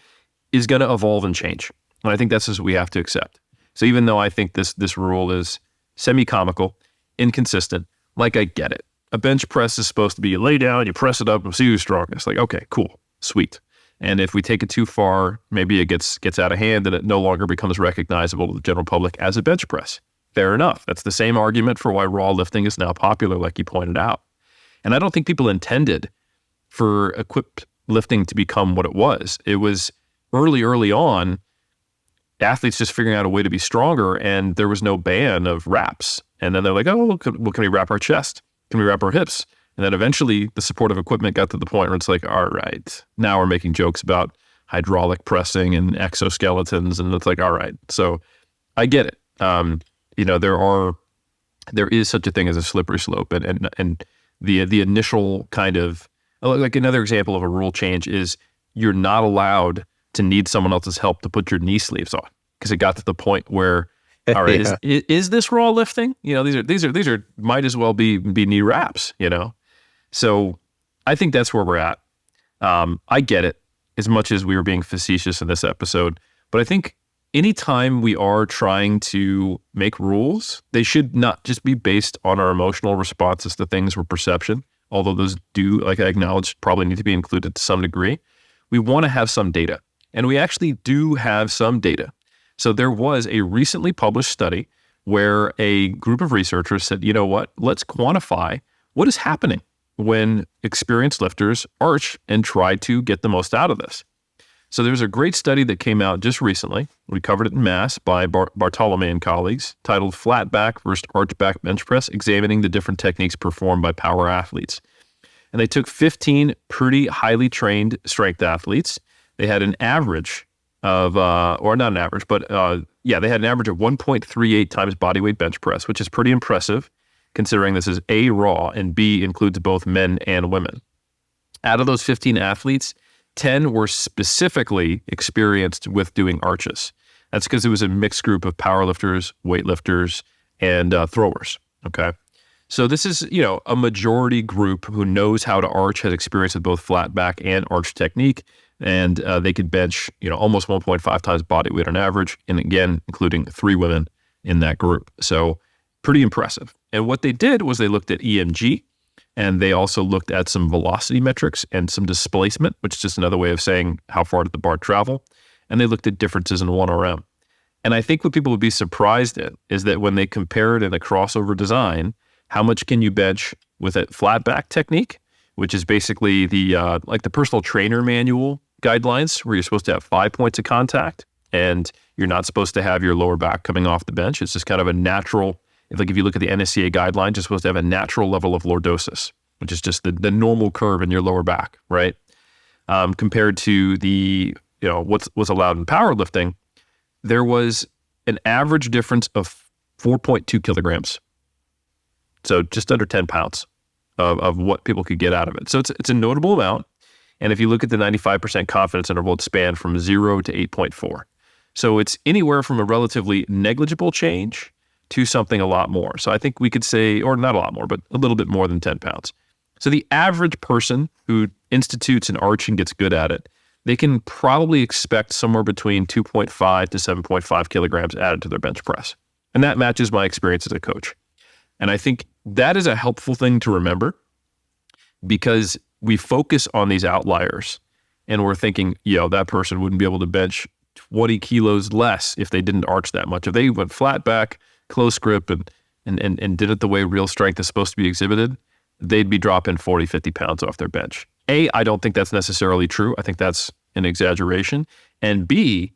is going to evolve and change. And I think that's what we have to accept. So even though I think this rule is semi-comical, inconsistent, like, I get it. A bench press is supposed to be you lay down, you press it up, and see who's strongest. Like, okay, cool, sweet. And if we take it too far, maybe it gets out of hand and it no longer becomes recognizable to the general public as a bench press. Fair enough. That's the same argument for why raw lifting is now popular, like you pointed out. And I don't think people intended for equipped lifting to become what it was. It was early on, athletes just figuring out a way to be stronger, and there was no ban of wraps. And then they're like, oh, can we wrap our chest? Can we wrap our hips? And then eventually the supportive equipment got to the point where it's like, all right, now we're making jokes about hydraulic pressing and exoskeletons. And it's like, all right, so I get it. There is such a thing as a slippery slope, and the initial kind of, like, another example of a rule change is you're not allowed to need someone else's help to put your knee sleeves on, because it got to the point where, all right, is this raw lifting? These are might as well be knee wraps. So I think that's where we're at. I get it, as much as we were being facetious in this episode, but I think anytime we are trying to make rules, they should not just be based on our emotional responses to things or perception, although those do, like I acknowledged, probably need to be included to some degree. We want to have some data, and we actually do have some data. So there was a recently published study where a group of researchers said, you know what, let's quantify what is happening when experienced lifters arch and try to get the most out of this. So there's a great study that came out just recently. We covered it in mass by Bartolome and colleagues, titled Flat Back versus Arch Back Bench Press, examining the different techniques performed by power athletes. And they took 15 pretty highly trained strength athletes. They had an average of, or not an average, but they had an average of 1.38 times body weight bench press, which is pretty impressive, considering this is A, raw, and B, includes both men and women. Out of those 15 athletes, 10 were specifically experienced with doing arches. That's because it was a mixed group of powerlifters, weightlifters, and throwers, okay? So this is, a majority group who knows how to arch, has experience with both flat back and arch technique, and they could bench, almost 1.5 times body weight on average, and again, including 3 women in that group. So pretty impressive. And what they did was they looked at EMG, and they also looked at some velocity metrics and some displacement, which is just another way of saying how far did the bar travel. And they looked at differences in 1RM. And I think what people would be surprised at is that when they compared in a crossover design, how much can you bench with a flat back technique, which is basically the like the personal trainer manual guidelines, where you're supposed to have 5 points of contact and you're not supposed to have your lower back coming off the bench. It's just kind of a natural, like if you look at the NSCA guidelines, you're supposed to have a natural level of lordosis, which is just the normal curve in your lower back, right? Compared to the, what's allowed in powerlifting, there was an average difference of 4.2 kilograms. So just under 10 pounds of what people could get out of it. So it's a notable amount. And if you look at the 95% confidence interval, it spanned from 0 to 8.4. So it's anywhere from a relatively negligible change to something a lot more. So I think we could say, or not a lot more, but a little bit more than 10 pounds. So the average person who institutes an arch and gets good at it, they can probably expect somewhere between 2.5 to 7.5 kilograms added to their bench press. And that matches my experience as a coach. And I think that is a helpful thing to remember, because we focus on these outliers and we're thinking, that person wouldn't be able to bench 20 kilos less if they didn't arch that much. If they went flat back, close grip and did it the way real strength is supposed to be exhibited, they'd be dropping 40, 50 pounds off their bench. A, I don't think that's necessarily true. I think that's an exaggeration. And B,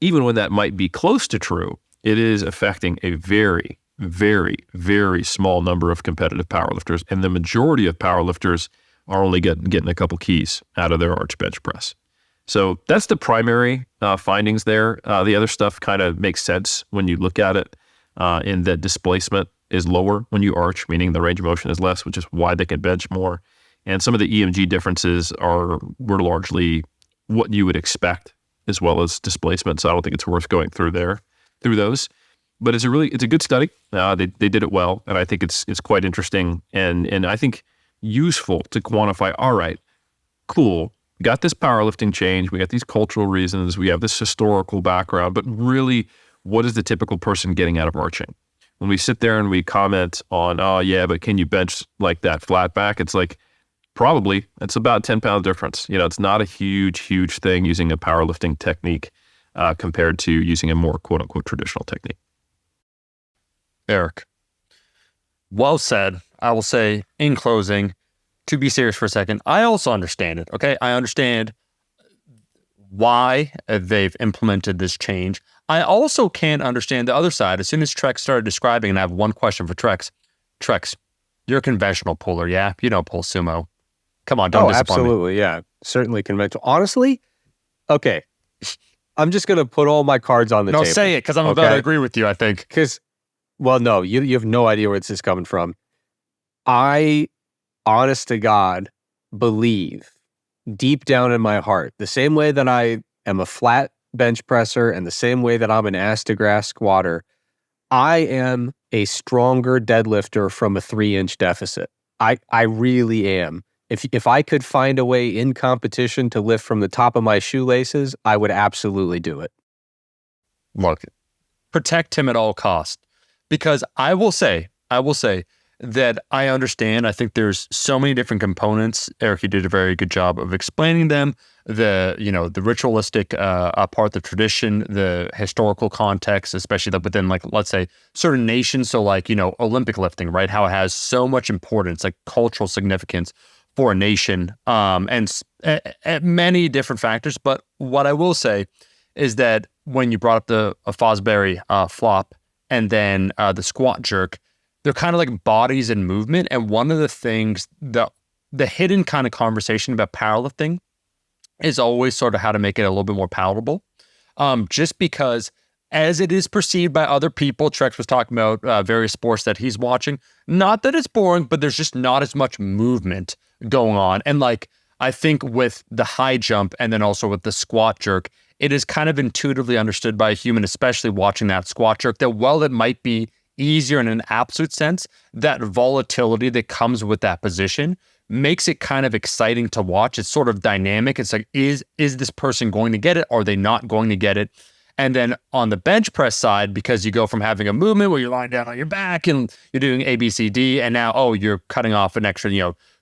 even when that might be close to true, it is affecting a very, very, very small number of competitive powerlifters. And the majority of powerlifters are only getting a couple keys out of their arch bench press. So that's the primary findings there. The other stuff kind of makes sense when you look at it, in that displacement is lower when you arch, meaning the range of motion is less, which is why they can bench more. And some of the EMG differences were largely what you would expect, as well as displacement. So I don't think it's worth going through those. But it's a good study. They did it well, and I think it's quite interesting and I think useful to quantify. All right, cool. We got this powerlifting change. We got these cultural reasons. We have this historical background. But really, what is the typical person getting out of arching? When we sit there and we comment on, oh yeah, but can you bench like that flat back? It's like, probably. It's about 10-pound difference. It's not a huge thing using a powerlifting technique compared to using a more quote unquote traditional technique. Eric, well said. I will say in closing, to be serious for a second, I also understand it. Okay. I understand why they've implemented this change. I also can't understand the other side. As soon as Trex started describing, and I have one question for Trex. Trex, you're a conventional puller, yeah? You don't pull sumo. Come on, don't disappoint me. Absolutely, yeah. Certainly conventional. Honestly, okay. I'm just going to put all my cards on the table. No, say it, because I'm about to agree with you, I think. Well, no, you have no idea where this is coming from. I, honest to God, believe deep down in my heart, the same way that I am a flat bench presser and the same way that I'm an ass to grass squatter, I am a stronger deadlifter from a 3-inch deficit. I really am. If I could find a way in competition to lift from the top of my shoelaces, I would absolutely do it. Look, protect him at all costs. Because I will say that I understand. I think there's so many different components. Eric, you did a very good job of explaining them. The ritualistic part, the tradition, the historical context, especially within, like, let's say certain nations. So like, Olympic lifting, right? How it has so much importance, like cultural significance for a nation, and many different factors. But what I will say is that when you brought up the Fosbury flop and then the squat jerk, they're kind of like bodies in movement. And one of the things, the hidden kind of conversation about powerlifting is always sort of how to make it a little bit more palatable. Just because as it is perceived by other people, Trex was talking about various sports that he's watching, not that it's boring, but there's just not as much movement going on. And like, I think with the high jump and then also with the squat jerk, it is kind of intuitively understood by a human, especially watching that squat jerk, that while it might be easier in an absolute sense, that volatility that comes with that position makes it kind of exciting to watch. It's sort of dynamic. It's like, is this person going to get it? Are they not going to get it? And then on the bench press side, because you go from having a movement where you're lying down on your back and you're doing A, B, C, D, and now, you're cutting off an extra,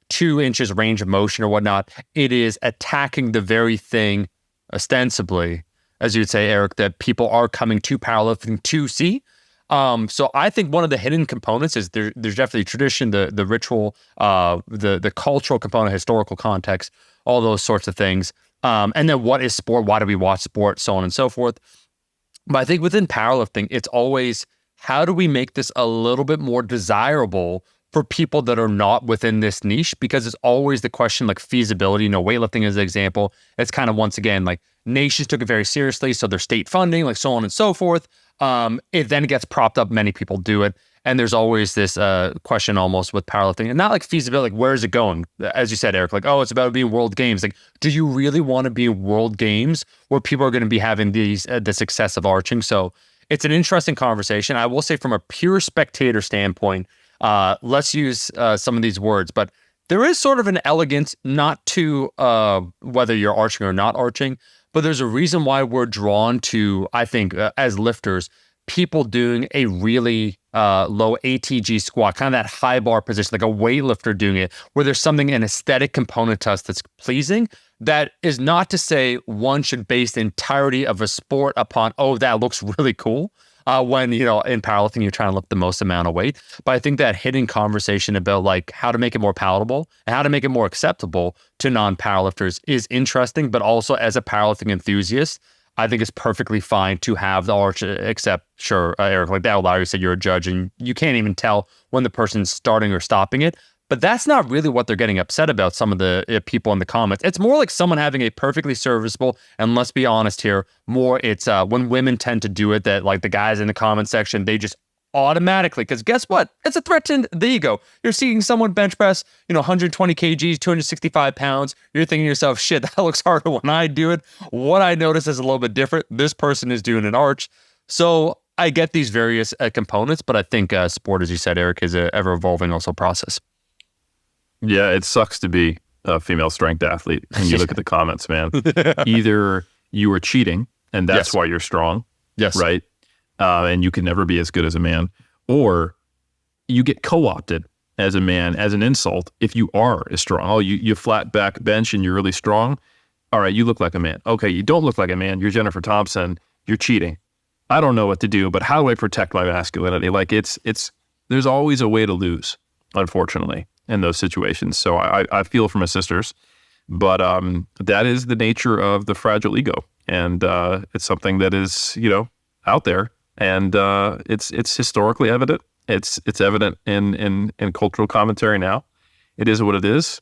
2 inches range of motion or whatnot. It is attacking the very thing, ostensibly, as you would say, Eric, that people are coming to powerlifting to see. So I think one of the hidden components is there's definitely tradition, the ritual, the cultural component, historical context, all those sorts of things. And then what is sport? Why do we watch sport? So on and so forth. But I think within powerlifting, it's always, how do we make this a little bit more desirable for people that are not within this niche? Because it's always the question, like feasibility. Weightlifting is an example. It's kind of, once again, like nations took it very seriously, so their state funding, like so on and so forth. It then gets propped up. Many people do it. And there's always this question almost with powerlifting, and not like feasibility, like where is it going? As you said, Eric, like, it's about being World Games. Like, do you really want to be in World Games where people are going to be having the success of arching? So it's an interesting conversation. I will say from a pure spectator standpoint, let's use some of these words, but there is sort of an elegance, not to whether you're arching or not arching, but there's a reason why we're drawn to, I think, as lifters, people doing a really low ATG squat, kind of that high bar position, like a weightlifter doing it, where there's something, an aesthetic component to us that's pleasing. That is not to say one should base the entirety of a sport upon, that looks really cool. when, in powerlifting, you're trying to lift the most amount of weight. But I think that hidden conversation about like how to make it more palatable and how to make it more acceptable to non-powerlifters is interesting. But also as a powerlifting enthusiast, I think it's perfectly fine to have the arch, except sure, Eric, like that, Larry said, you're a judge and you can't even tell when the person's starting or stopping it. But that's not really what they're getting upset about, some of the people in the comments. It's more like someone having a perfectly serviceable, and let's be honest here, more it's when women tend to do it, that like the guys in the comment section, they just automatically, because guess what? It's a threat to the ego. You're seeing someone bench press, 120 kgs, 265 pounds. You're thinking to yourself, shit, that looks harder when I do it. What I notice is a little bit different. This person is doing an arch. So I get these various components, but I think sport, as you said, Eric, is an ever-evolving also process. Yeah, it sucks to be a female strength athlete when you look at the comments, man. Either you are cheating, and that's why you're strong, right? And you can never be as good as a man, or you get co-opted as a man as an insult if you are as strong. Oh, you flat back bench and you're really strong. All right, you look like a man. Okay, you don't look like a man. You're Jennifer Thompson. You're cheating. I don't know what to do, but how do I protect my masculinity? Like there's always a way to lose, unfortunately, in those situations. So I feel for my sisters, but that is the nature of the fragile ego. And it's something that is, out there, and it's historically evident. It's evident in cultural commentary now. It is what it is.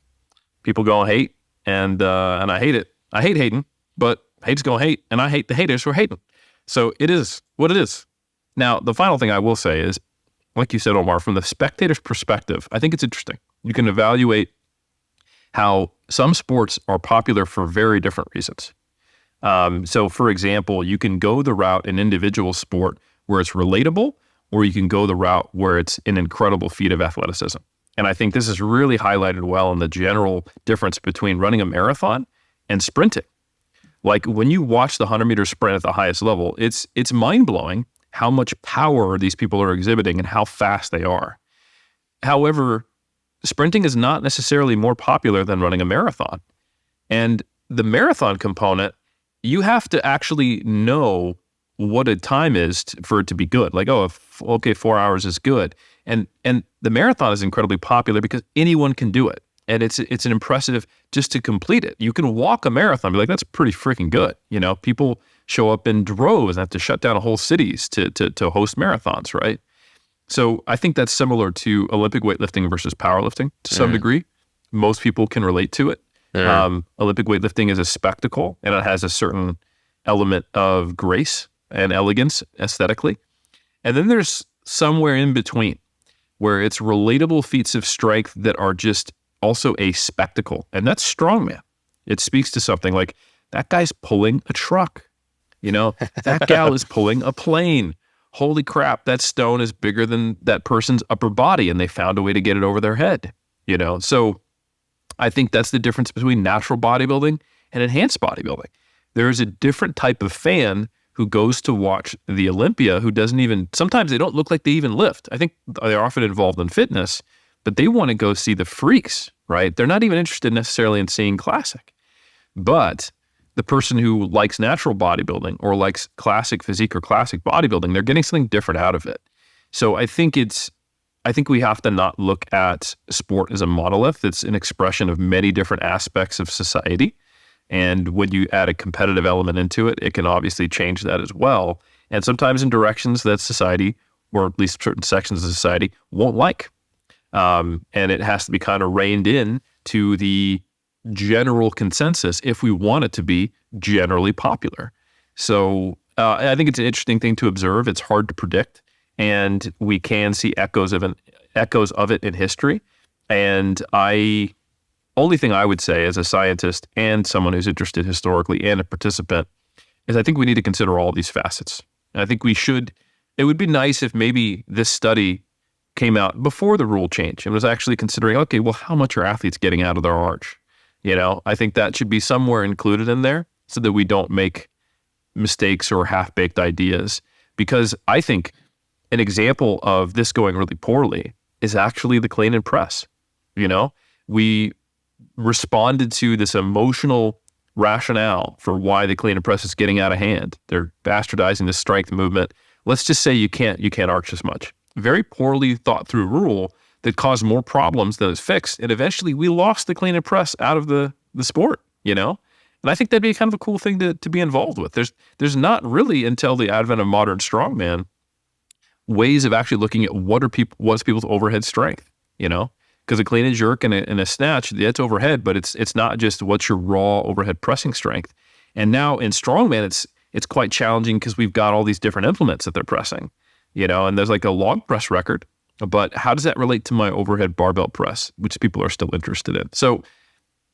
People go and hate, and I hate it. I hate hating, but hate's gonna hate, and I hate the haters who are hating. So it is what it is. Now, the final thing I will say is, like you said, Omar, from the spectator's perspective, I think it's interesting. You can evaluate how some sports are popular for very different reasons. So, for example, you can go the route in individual sport where it's relatable, or you can go the route where it's an incredible feat of athleticism. And I think this is really highlighted well in the general difference between running a marathon and sprinting. Like when you watch the 100-meter sprint at the highest level, it's mind-blowing how much power these people are exhibiting and how fast they are. However, sprinting is not necessarily more popular than running a marathon. And the marathon component, you have to actually know what a time is for it to be good. Like, 4 hours is good. And the marathon is incredibly popular because anyone can do it. And it's an impressive just to complete it. You can walk a marathon, be like, that's pretty freaking good. People show up in droves and have to shut down whole cities to host marathons, right? So I think that's similar to Olympic weightlifting versus powerlifting to some degree. Most people can relate to it. Olympic weightlifting is a spectacle, and it has a certain element of grace and elegance aesthetically. And then there's somewhere in between where it's relatable feats of strength that are just also a spectacle. And that's strongman. It speaks to something like, that guy's pulling a truck. That gal is pulling a plane. Holy crap, that stone is bigger than that person's upper body, and they found a way to get it over their head. So I think that's the difference between natural bodybuilding and enhanced bodybuilding. There's a different type of fan who goes to watch the Olympia who doesn't even, sometimes they don't look like they even lift. I think they're often involved in fitness, but they want to go see the freaks, right? They're not even interested necessarily in seeing classic. But the person who likes natural bodybuilding or likes classic physique or classic bodybuilding, they're getting something different out of it. So I think we have to not look at sport as a monolith. It's an expression of many different aspects of society. And when you add a competitive element into it, it can obviously change that as well. And sometimes in directions that society, or at least certain sections of society, won't like. And it has to be kind of reined in to the general consensus if we want it to be generally popular. So I think it's an interesting thing to observe. It's hard to predict, and we can see echoes of it in history. And only thing I would say as a scientist and someone who's interested historically and a participant is I think we need to consider all these facets. And I think it would be nice if maybe this study came out before the rule change and was actually considering, okay, well, how much are athletes getting out of their arch? I think that should be somewhere included in there so that we don't make mistakes or half-baked ideas. Because I think an example of this going really poorly is actually the clean and press. We responded to this emotional rationale for why the clean and press is getting out of hand. They're bastardizing the strength movement. let's just say you can't arch as much. Very poorly thought through rule that caused more problems than it's fixed. And eventually we lost the clean and press out of the sport, you know? And I think that'd be kind of a cool thing to be involved with. There's not really, until the advent of modern strongman, ways of actually looking at what's people's overhead strength, you know? Because a clean and jerk and a snatch, that's overhead, but it's not just what's your raw overhead pressing strength. And now in strongman, it's quite challenging because we've got all these different implements that they're pressing, you know, and there's like a log press record, but how does that relate to my overhead barbell press, which people are still interested in? So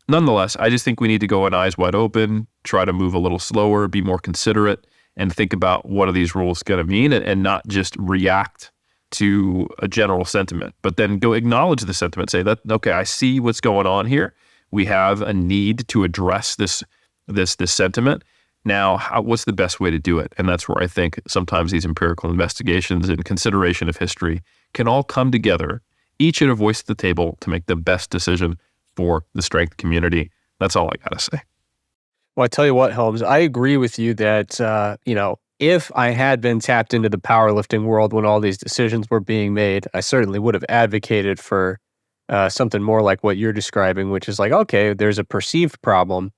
nonetheless, I just think we need to go in eyes wide open, try to move a little slower, be more considerate, and think about what are these rules going to mean, and not just react to a general sentiment, but then go acknowledge the sentiment, say that, okay, I see what's going on here. We have a need to address this sentiment. Now, what's the best way to do it? And that's where I think sometimes these empirical investigations and consideration of history can all come together, each at a voice at the table, to make the best decision for the strength community. That's all I got to say. Well, I tell you what, Helms, I agree with you that, if I had been tapped into the powerlifting world when all these decisions were being made, I certainly would have advocated for something more like what you're describing, which is like, okay, there's a perceived problem.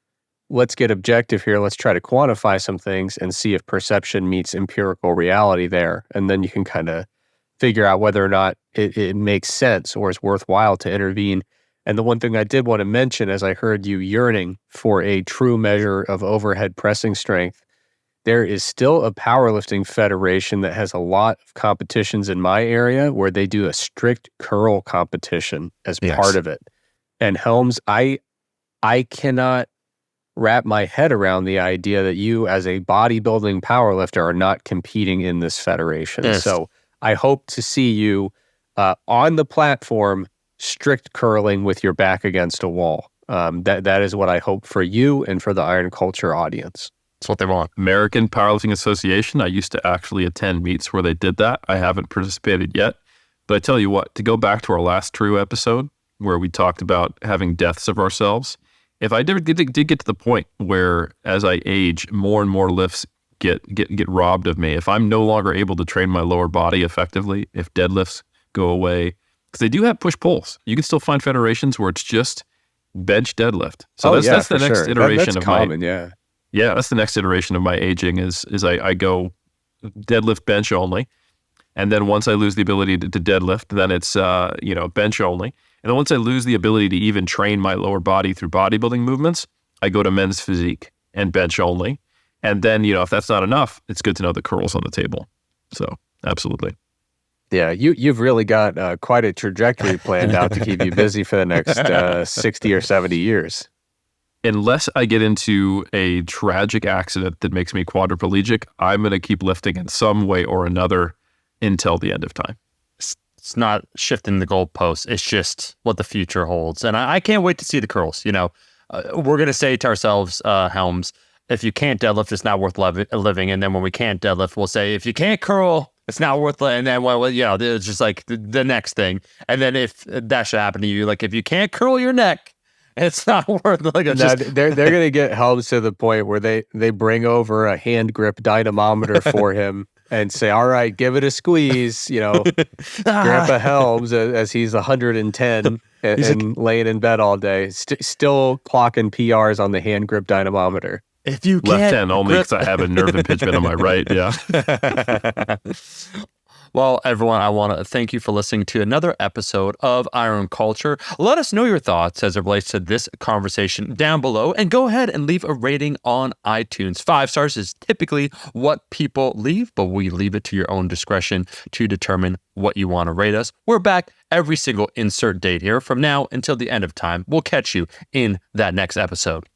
Let's get objective here. Let's try to quantify some things and see if perception meets empirical reality there. And then you can kind of figure out whether or not it makes sense or is worthwhile to intervene. And the one thing I did want to mention, as I heard you yearning for a true measure of overhead pressing strength, there is still a powerlifting federation that has a lot of competitions in my area where they do a strict curl competition as part of it. And Helms, I cannot wrap my head around the idea that you, as a bodybuilding powerlifter, are not competing in this federation. Yes. So I hope to see you on the platform, strict curling with your back against a wall. That is what I hope for you and for the Iron Culture audience. That's what they want. American Powerlifting Association, I used to actually attend meets where they did that. I haven't participated yet. But I tell you what, to go back to our last true episode where we talked about having deaths of ourselves, if I did get to the point where as I age, more and more lifts get robbed of me, if I'm no longer able to train my lower body effectively, if deadlifts go away, because they do have push-pulls. You can still find federations where it's just bench deadlift. So that's the next iteration that's of common, Yeah, that's the next iteration of my aging is I go deadlift bench only. And then once I lose the ability to deadlift, then it's bench only. And then once I lose the ability to even train my lower body through bodybuilding movements, I go to men's physique and bench only. And then, if that's not enough, it's good to know the curl's on the table. So, absolutely. Yeah, you've really got quite a trajectory planned out to keep you busy for the next 60 or 70 years. Unless I get into a tragic accident that makes me quadriplegic, I'm going to keep lifting in some way or another until the end of time. It's not shifting the goalposts. It's just what the future holds. And I can't wait to see the curls. We're going to say to ourselves, Helms, if you can't deadlift, it's not worth living. And then when we can't deadlift, we'll say, if you can't curl, it's not worth it. And then, it's just like the next thing. And then if that should happen to you, like if you can't curl your neck, it's not worth it. They're going to get Helms to the point where they bring over a hand grip dynamometer for him and say, all right, give it a squeeze, Grandpa Helms, as he's 110 and laying in bed all day, still clocking PRs on the hand grip dynamometer. If you can't left hand only because I have a nerve impingement on my right. Yeah. Well, everyone, I want to thank you for listening to another episode of Iron Culture. Let us know your thoughts as it relates to this conversation down below, and go ahead and leave a rating on iTunes. 5 stars is typically what people leave, but we leave it to your own discretion to determine what you want to rate us. We're back every single insert date here from now until the end of time. We'll catch you in that next episode.